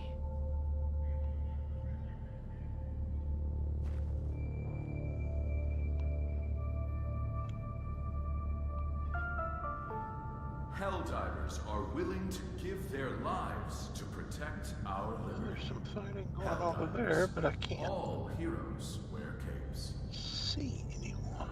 HellDivers are willing to give their lives to protect our liberty. There's some fighting going over there, but I can't All heroes wear capes. see anyone.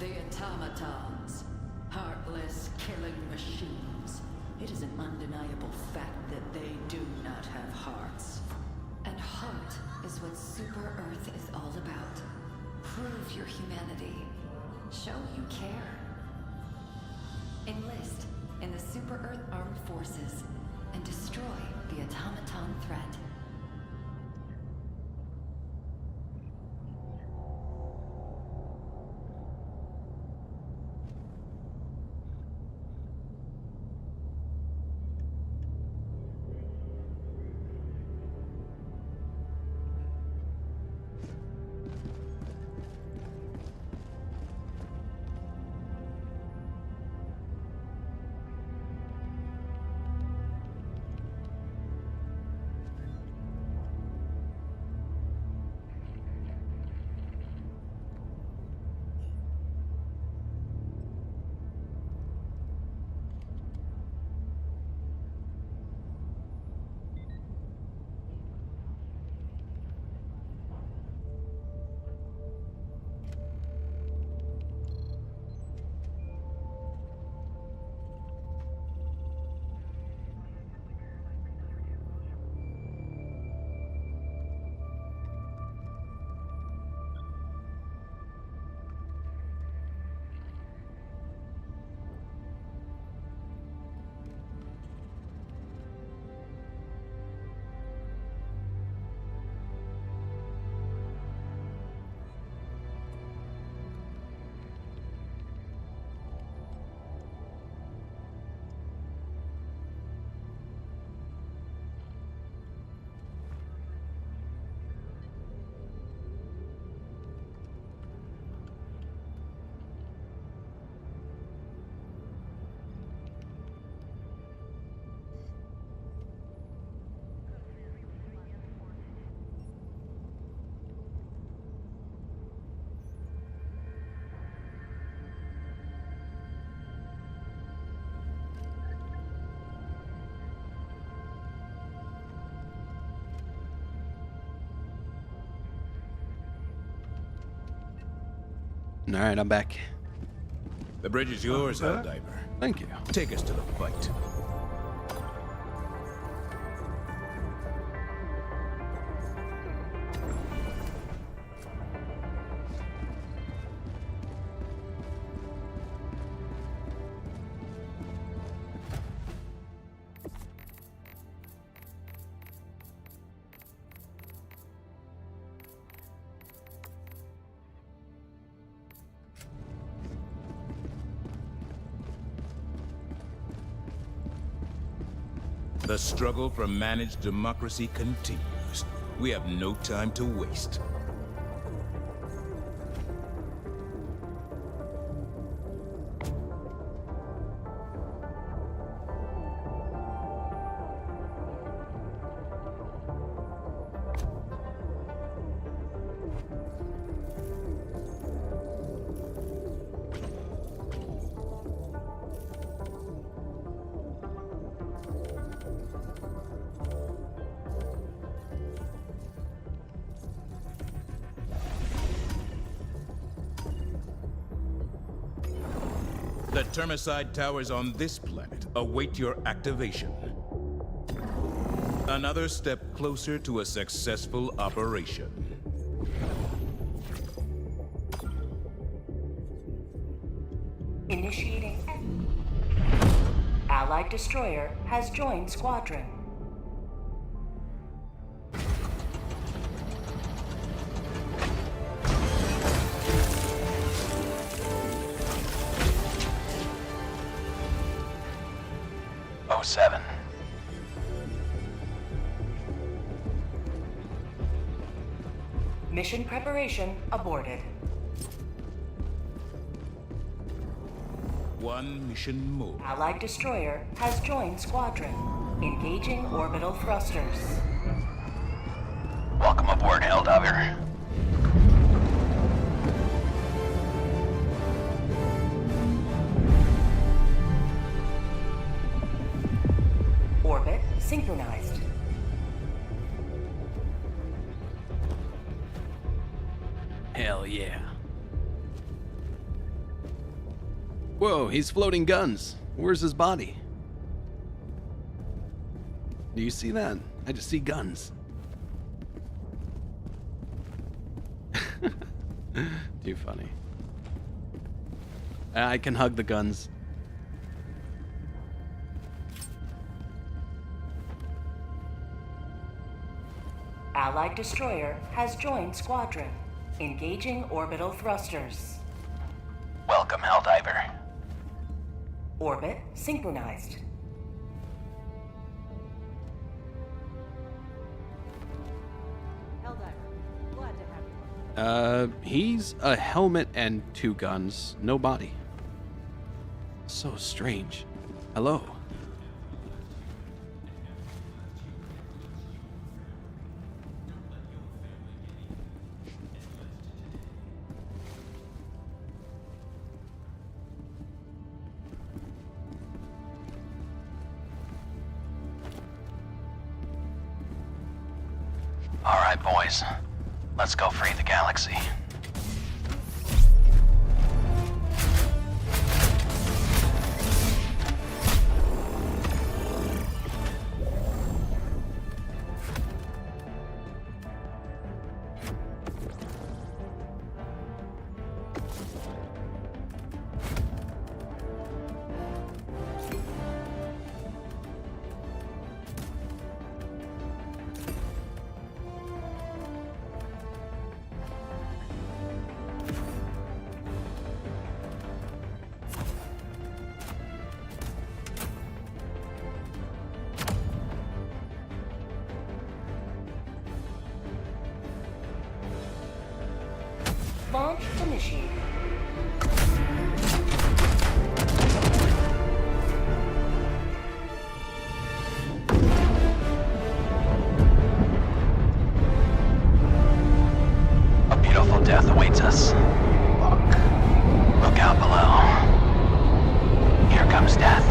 The automatons. Heartless, killing machines. It is an undeniable fact that they do not have hearts. And heart is what Super Earth is all about. Prove your humanity. Show you care. Enlist in the Super Earth Armed Forces and destroy the automaton threat. All right, I'm back. The bridge is yours, HellDiver. Thank you. Take us to the fight. The struggle for managed democracy continues. We have no time to waste. The Termicide towers on this planet await your activation. Another step closer to a successful operation. Initiating. Allied destroyer has joined squadron. Seven. Mission preparation aborted. One mission more. Allied destroyer has joined squadron. Engaging orbital thrusters. Welcome aboard, HellDiver. Orbit synchronized. Hell yeah. Whoa, he's floating guns. Where's his body? Do you see that? I just see guns. Too funny. I can hug the guns. Allied destroyer has joined squadron. Engaging orbital thrusters. Welcome, HellDiver. Orbit synchronized. HellDiver, glad to have you. He's a helmet and two guns, no body. So strange. Hello. All right, boys. Let's go free the galaxy. Launch initiated. A beautiful death awaits us. Look out below. Here comes death.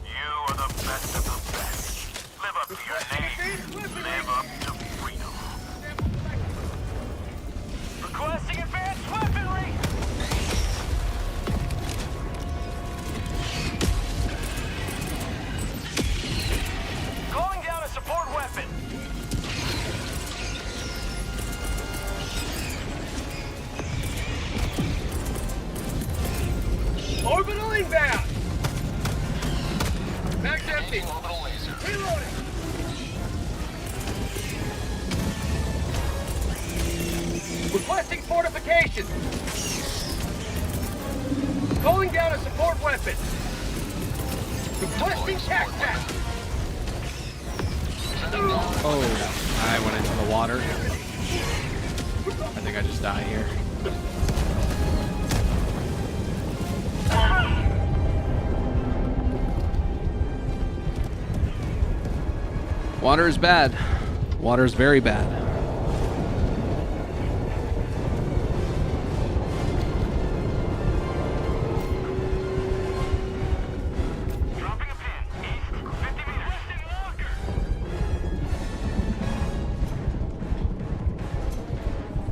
You are the best of the best. Live Mag's empty. Reloading. Requesting fortification. Calling down a support weapon. Requesting tac. Oh, I went into the water. I think I just died here. Water is bad. Water is very bad.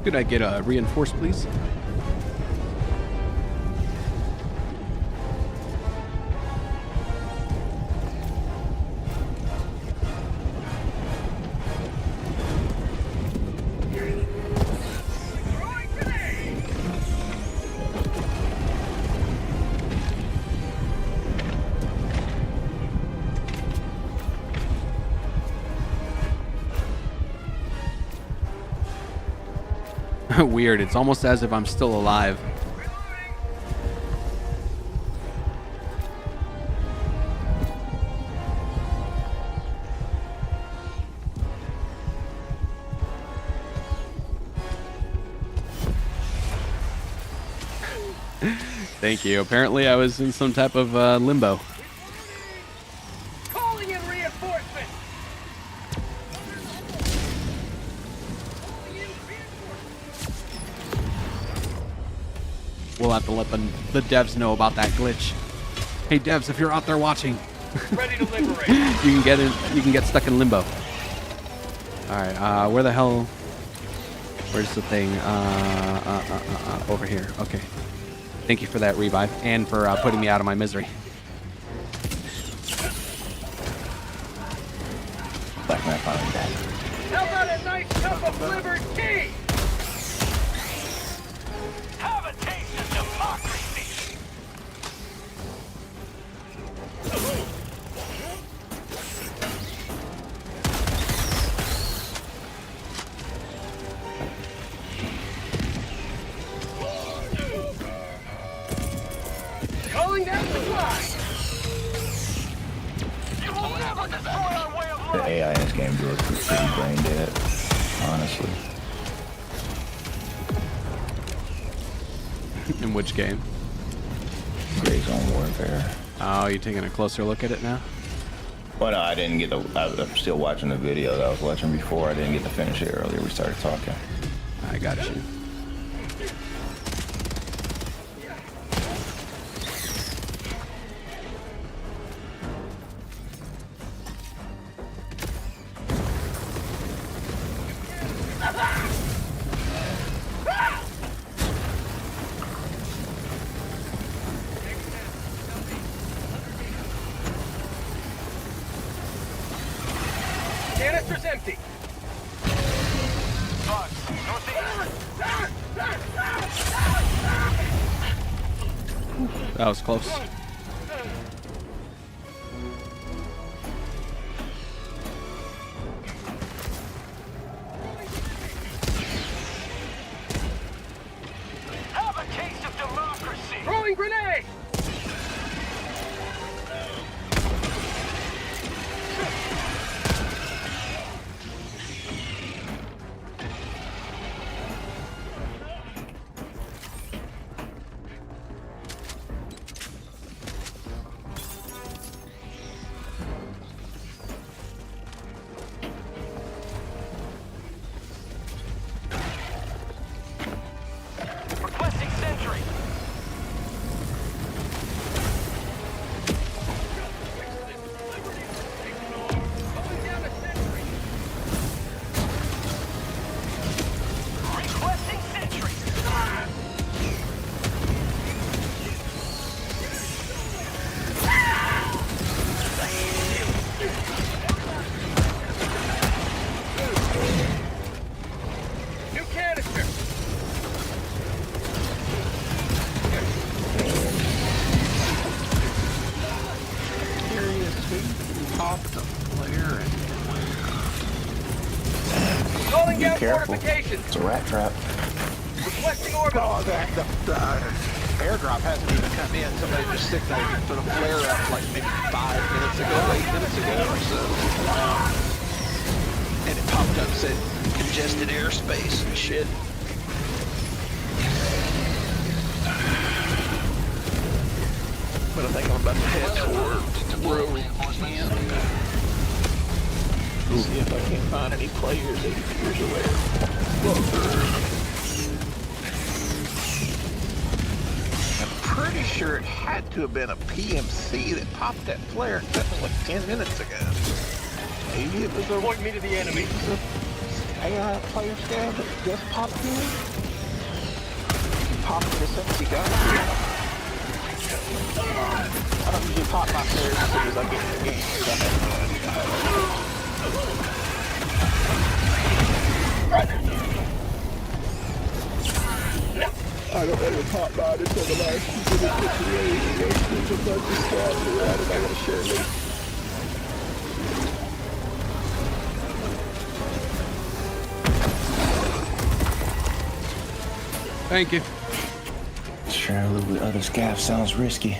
Could I get a reinforced, please? Weird. It's almost as if I'm still alive. Thank you. Apparently I was in some type of limbo. Calling in reinforcement. We'll have to let the devs know about that glitch. Hey devs, if you're out there watching, Ready to liberate. you can get stuck in limbo. All right, where the hell? Where's the thing? Over here. Okay. Thank you for that revive and for putting me out of my misery. Black man finally dead. How about a nice cup of livered tea? Have a taste of democracy. Calling down supply. You will never destroy our way of The life. AI in this game is pretty brain dead, honestly. In which game? Gray Zone Warfare. Oh, you taking a closer look at it now? Well, no, I didn't get the. I'm still watching the video that I was watching before. I didn't get to finish it earlier. We started talking. I got you. Canister's empty. That was close. Have a taste of democracy. Throwing grenade. popped the flare and Calling Be down careful. fortifications. It's a rat trap. Requesting orbital. oh, the airdrop hasn't even come in. Somebody just sick there and put a flare up like maybe 5 minutes ago, 8 minutes ago or so. And it popped up, said congested airspace and shit. But I think I'm about to head toward row 10. See if I can't find any players 80 meters away. I'm pretty sure it had to have been a PMC that popped that flare. That was like 10 minutes ago. Maybe it was a... Point me to the enemy. AI player scan that just popped in. Popped it as soon as he got here. I don't usually pop my flares as soon as I get in the game. So I have no idea how that works. I don't ever pop mine until the last 2 minutes to raise. There's a bunch of scabs around and I want to share them. Thank you. Sharing loot with other scavs sounds risky.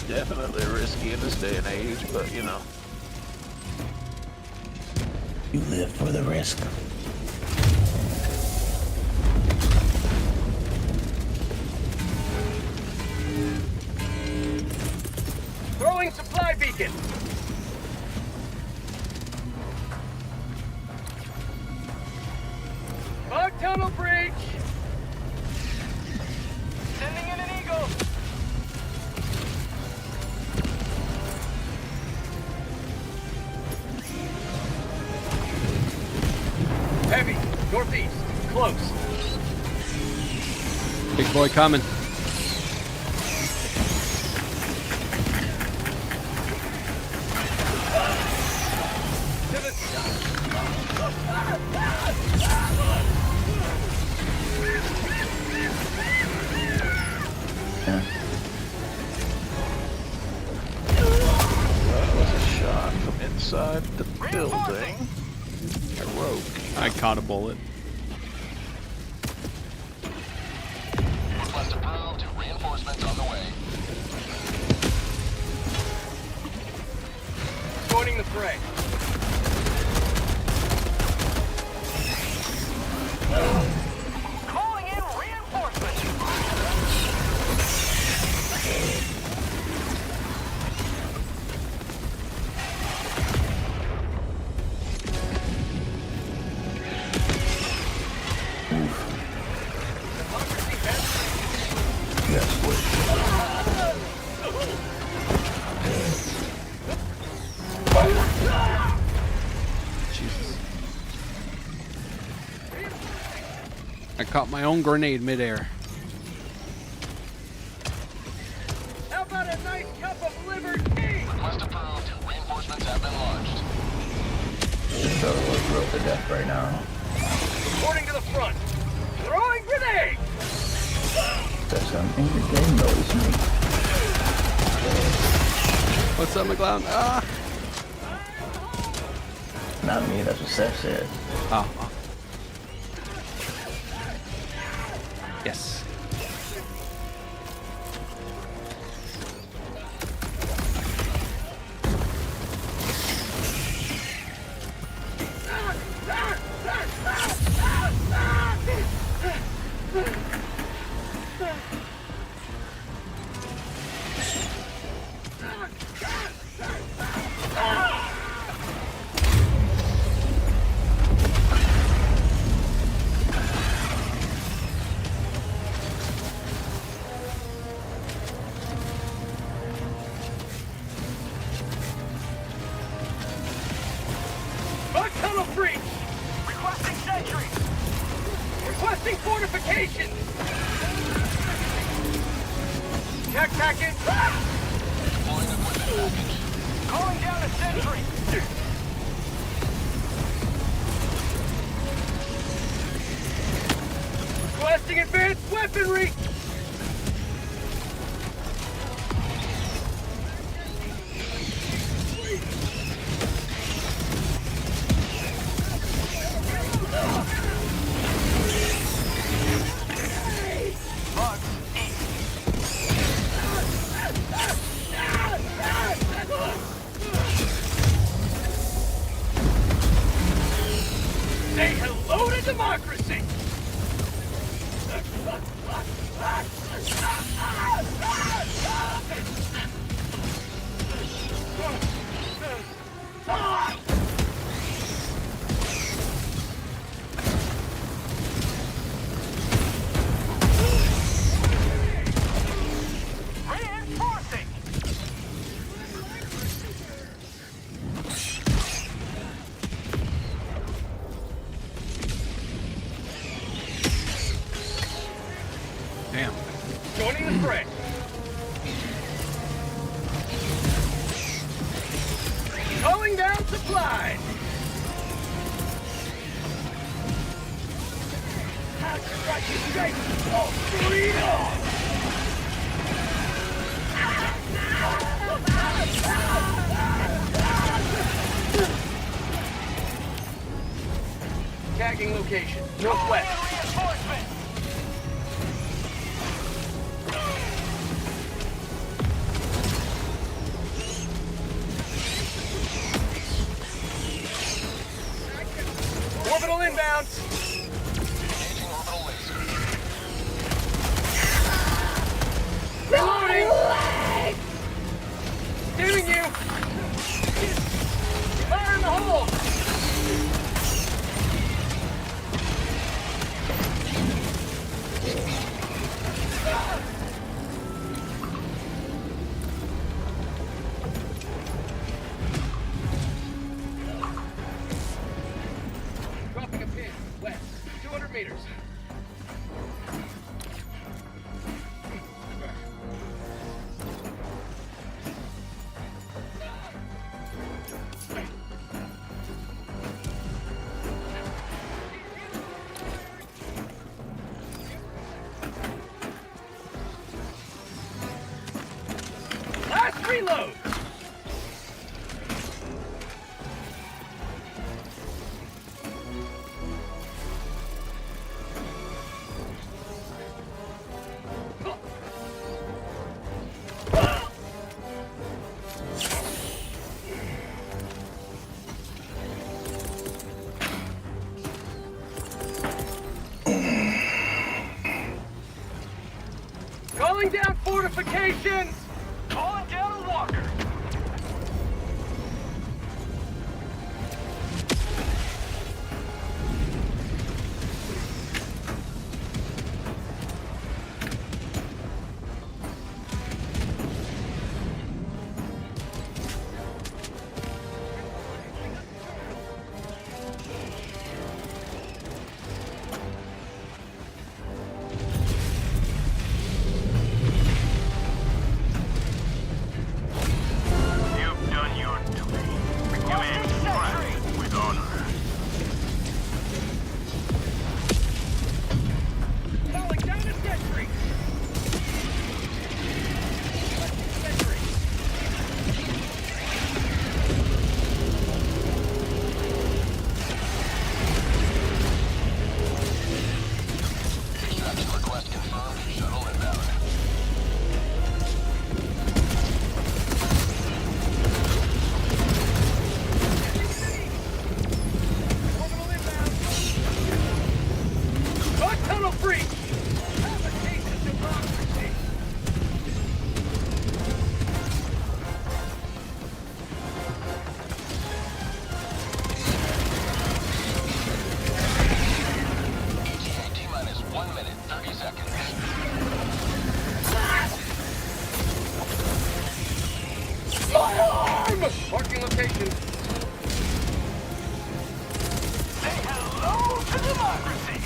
Definitely risky in this day and age, but you know. You live for the risk. Throwing supply beacon. Fog tunnel breach. Sending in an eagle. Heavy, northeast, close. Big boy coming. To the Yeah. That was a shot from inside the building. A rogue. I caught a bullet. Request approved. Reinforcements on the way. joining the fray. Calling in reinforcements. Jesus. I caught my own grenade midair. How about a nice cup of liver tea? Request approved. Reinforcements have been launched. This fellow was broke to death right now. Reporting to the front. Throwing grenade. That's something the game knows me. What's up, McLeod? Ah! Not me, that's what Seth said. Oh. Yes. Bug tunnel breach. Requesting sentry. Requesting fortification. Tech package. Calling down a sentry. Requesting advanced weaponry. slide! How'd you like it straight? Oh, freedom! Tagging location, northwest. Reinforcement! Orbital inbound! Engaging orbital laser. Reloading! Damning you! Fire in the hole! Dropping a pin, west, 200 meters. Last reload! Calling down fortifications! Calling down a walker! You've done your duty. Command strike with honor. Calling down a sentry! Sentry! Extraction request confirmed. Shuttle inbound. Orbital inbound! Dark tunnel breach! Application of democracy! ETA T-minus 1 minute, 30 seconds. Firearm! Marking location. Say hello to democracy!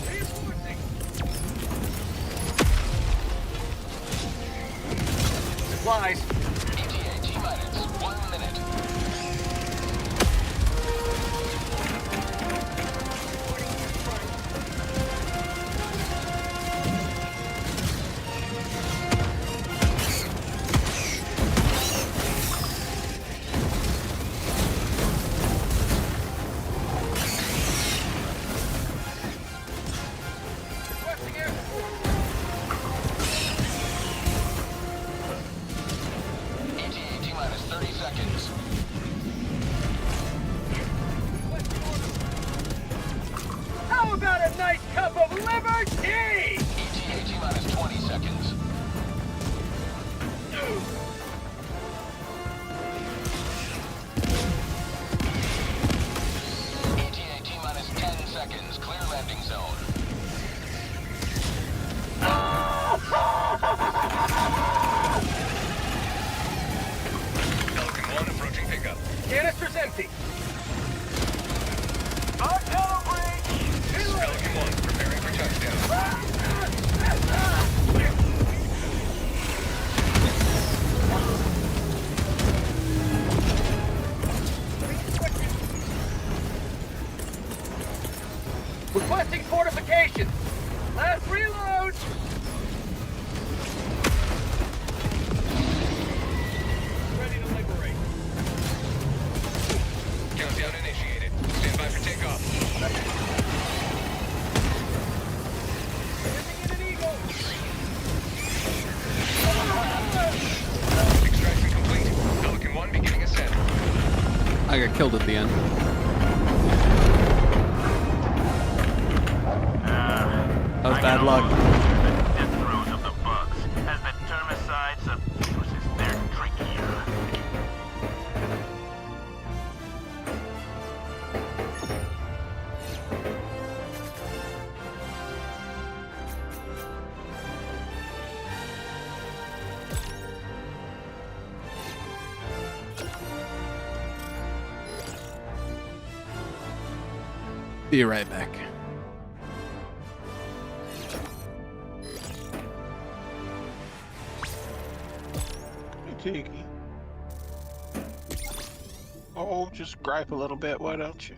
Reinforcing! Supplies. ETA T-minus 1 minute. Requesting air support. ETA T-minus 30 seconds. How about a nice cup of liberty? ETA T-minus 20 seconds. ETA T-minus 10 seconds. Clear landing zone. Pelican 1 approaching pickup. Canister's empty. Tunnel breach! This is Pelican 1 preparing for touchdown. Requesting fortifications. Last reload. Ready to liberate. Countdown initiated. Stand by for takeoff. Extraction complete. Pelican 1 beginning ascent. I got killed at the end. That was bad luck. The death throes of the bugs, as the termicides of uses their trachea. Be right back. Tiki. Oh, just gripe a little bit, why don't you?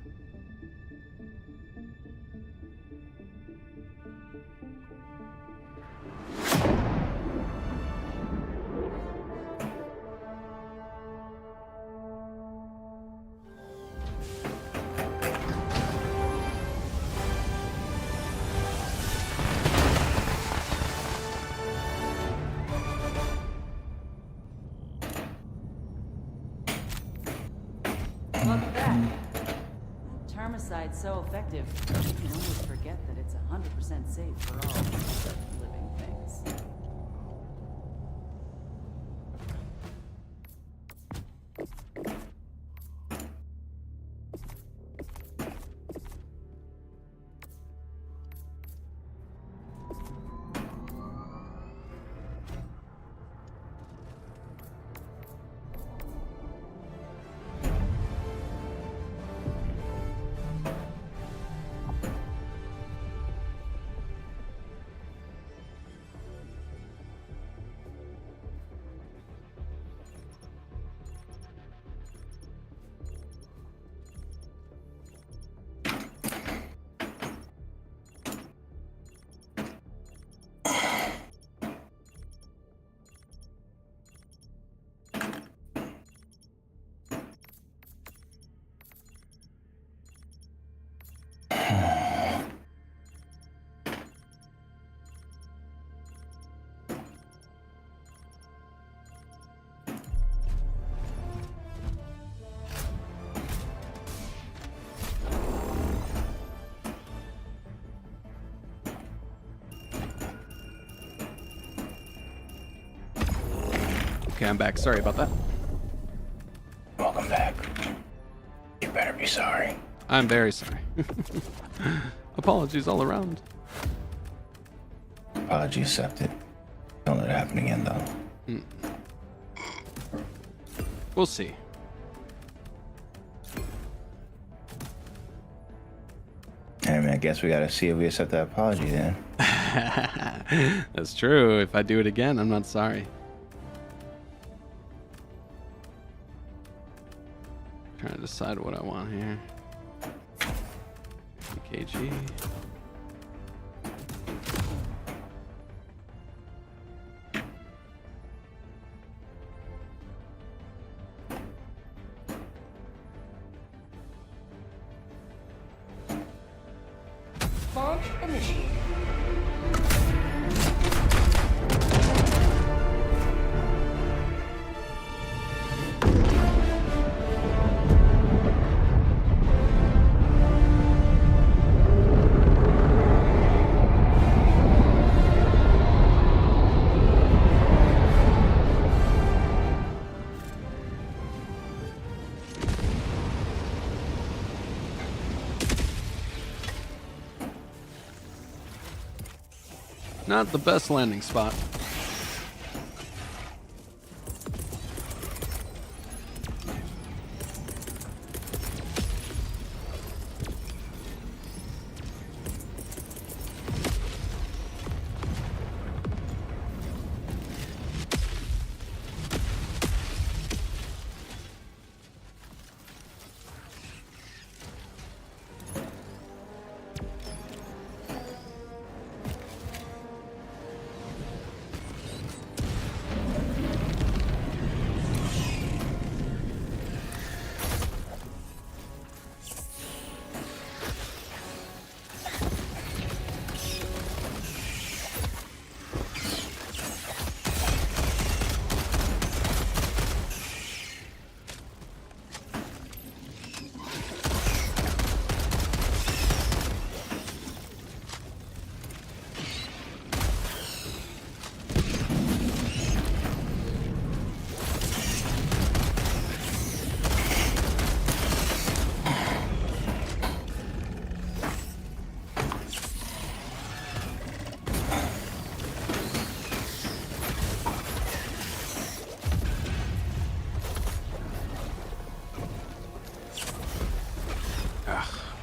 Welcome back. Termicide's so effective, you can almost forget that it's 100% safe for all living things. Okay, I'm back. Sorry about that. Welcome back. You better be sorry. I'm very sorry. Apologies all around. Apology accepted. Don't let it happen again, though. We'll see. I mean, I guess we gotta see if we accept that apology then. That's true. If I do it again, I'm not sorry. Trying to decide what I want here. EKG. Launch initiated. Not the best landing spot.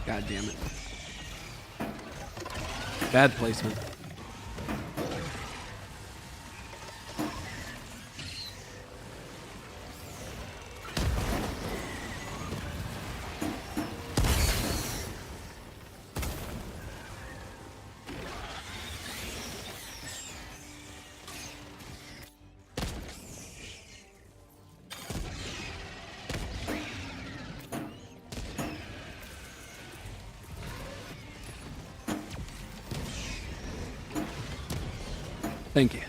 God damn it. Bad placement. Thank you.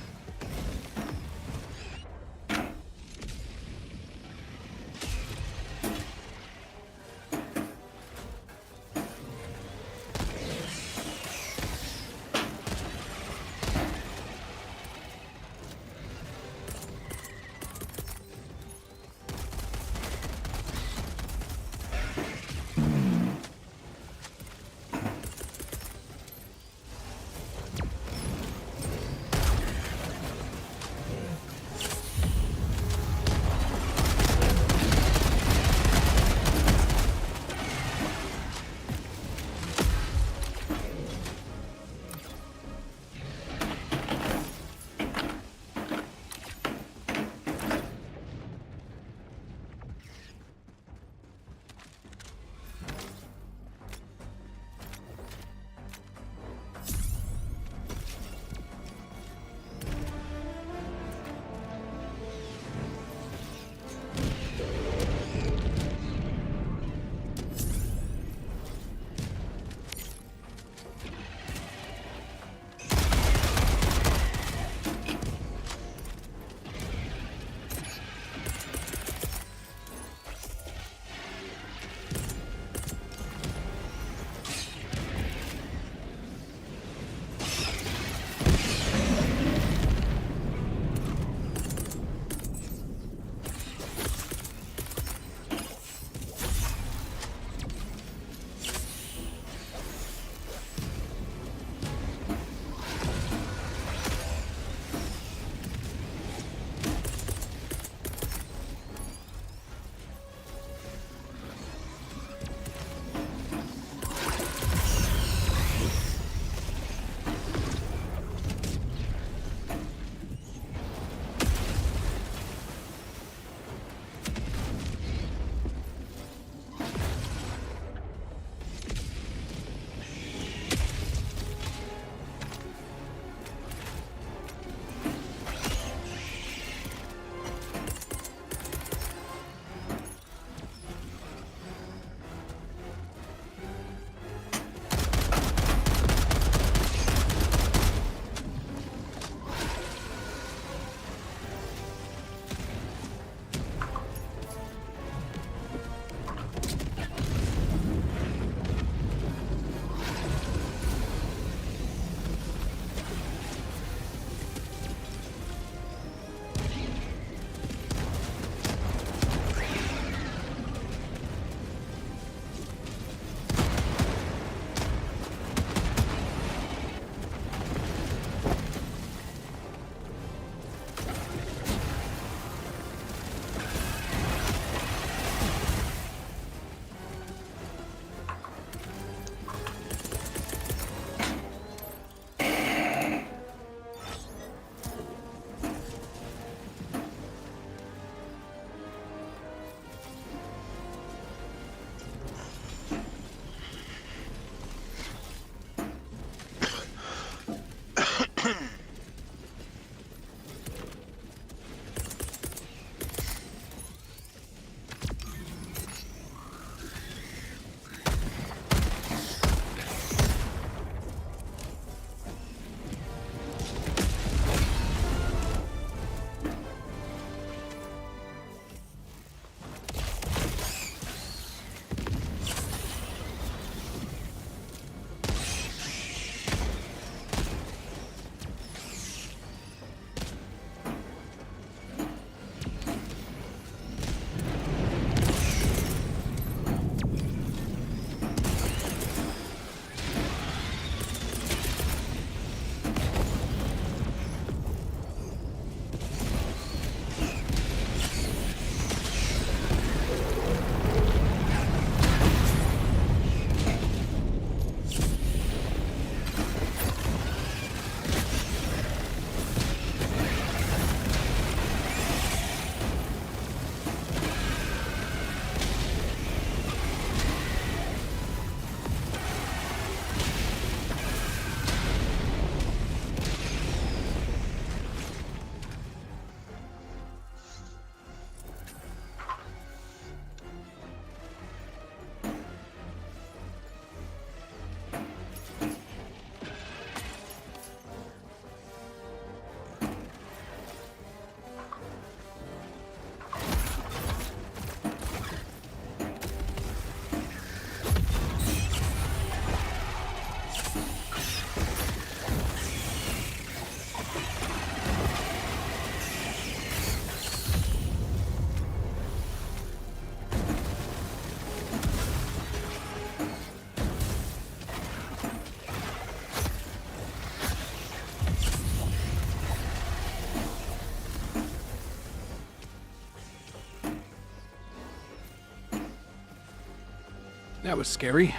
That was scary.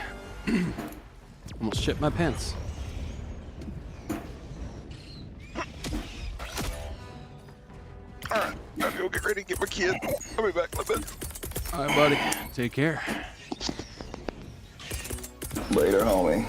Almost shit my pants. Alright, I'm gonna get ready to get my kid. I'll be back in a bit. Alright, buddy. Take care. Later, homie.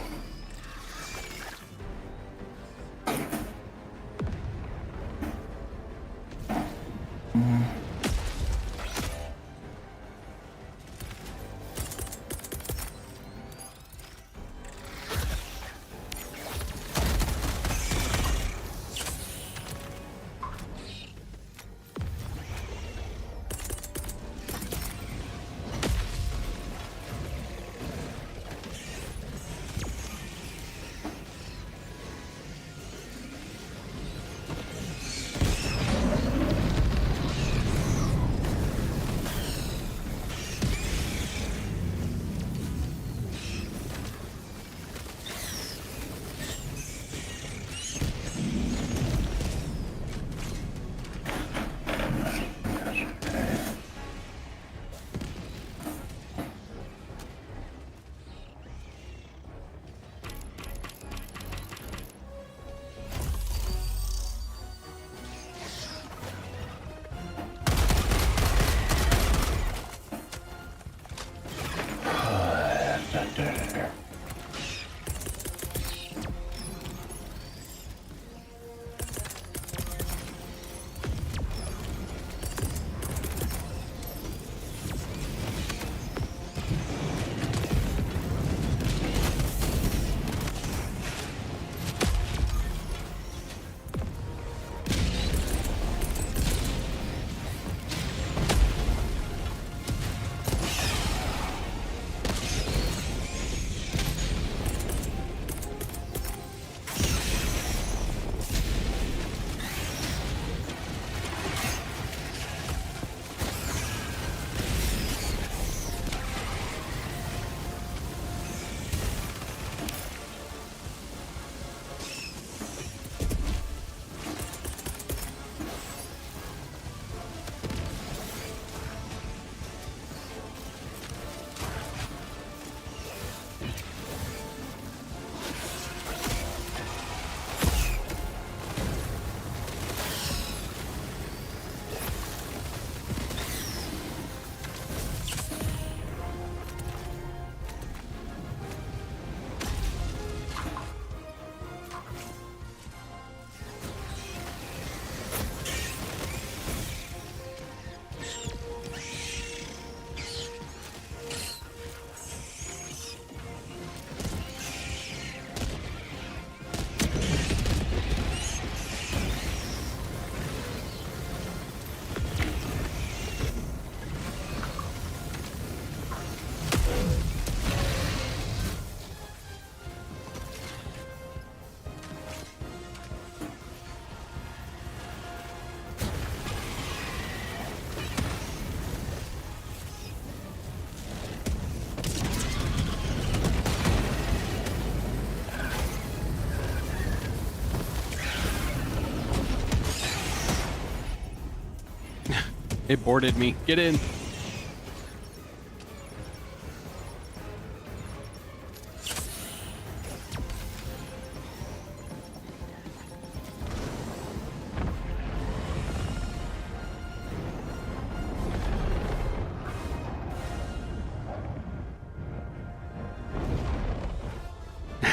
It boarded me. Get in.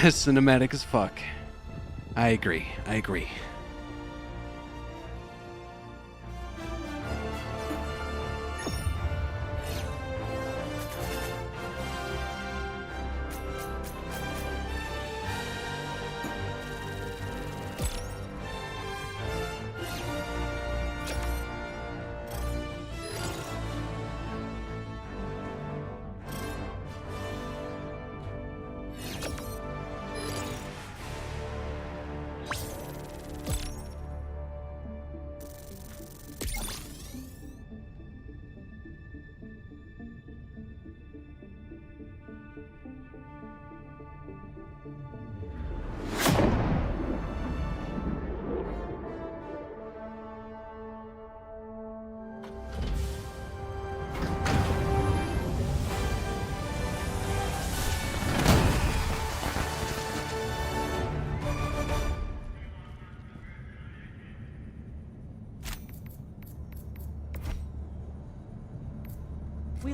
Cinematic as fuck. I agree. I agree.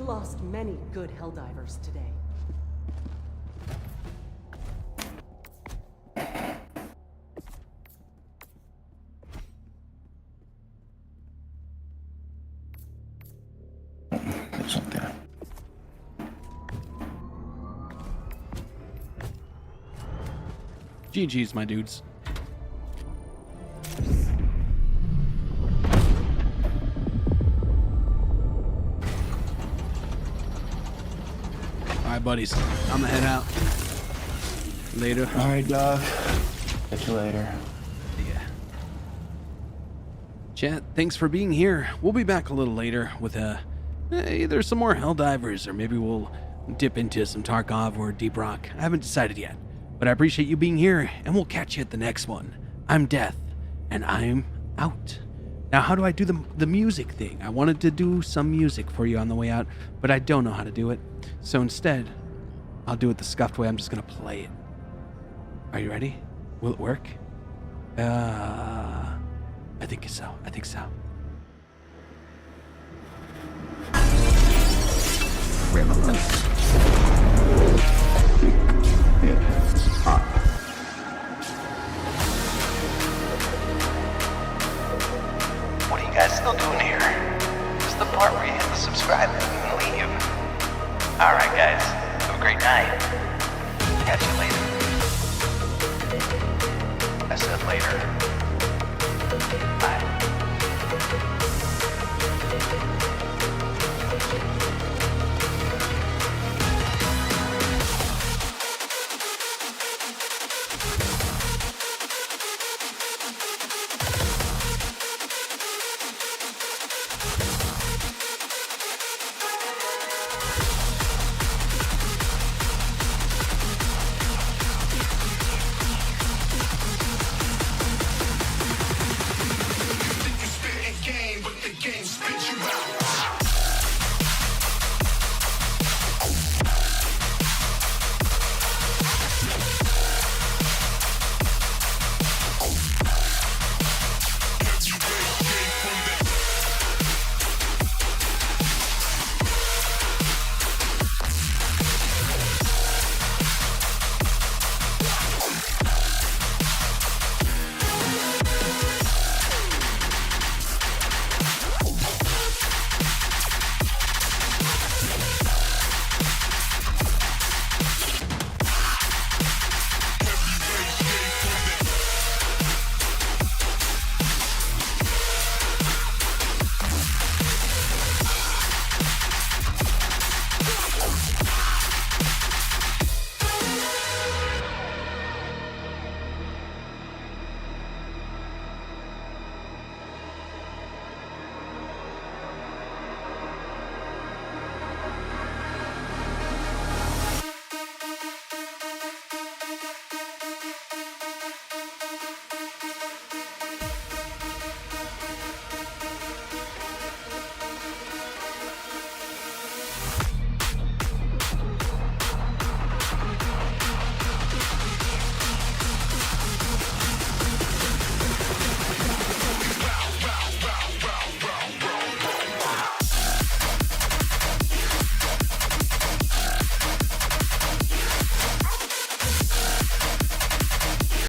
lost many good HellDivers today. There's not there. GG's, my dudes. All right, buddies. I'm gonna head out. Later. All right, dog. Catch you later. Yeah. Chat, thanks for being here. We'll be back a little later with either some more HellDivers or maybe we'll dip into some Tarkov or Deep Rock. I haven't decided yet, but I appreciate you being here, and we'll catch you at the next one. I'm Death, and I'm out. Now, how do I do the music thing? I wanted to do some music for you on the way out, but I don't know how to do it. So instead, I'll do it the scuffed way. I'm just gonna play it. Are you ready? Will it work? I think so. I think so. What are you guys still doing here? This is the part where you hit the subscribe button and leave. Alright guys, have a great night. Catch you later. I said later.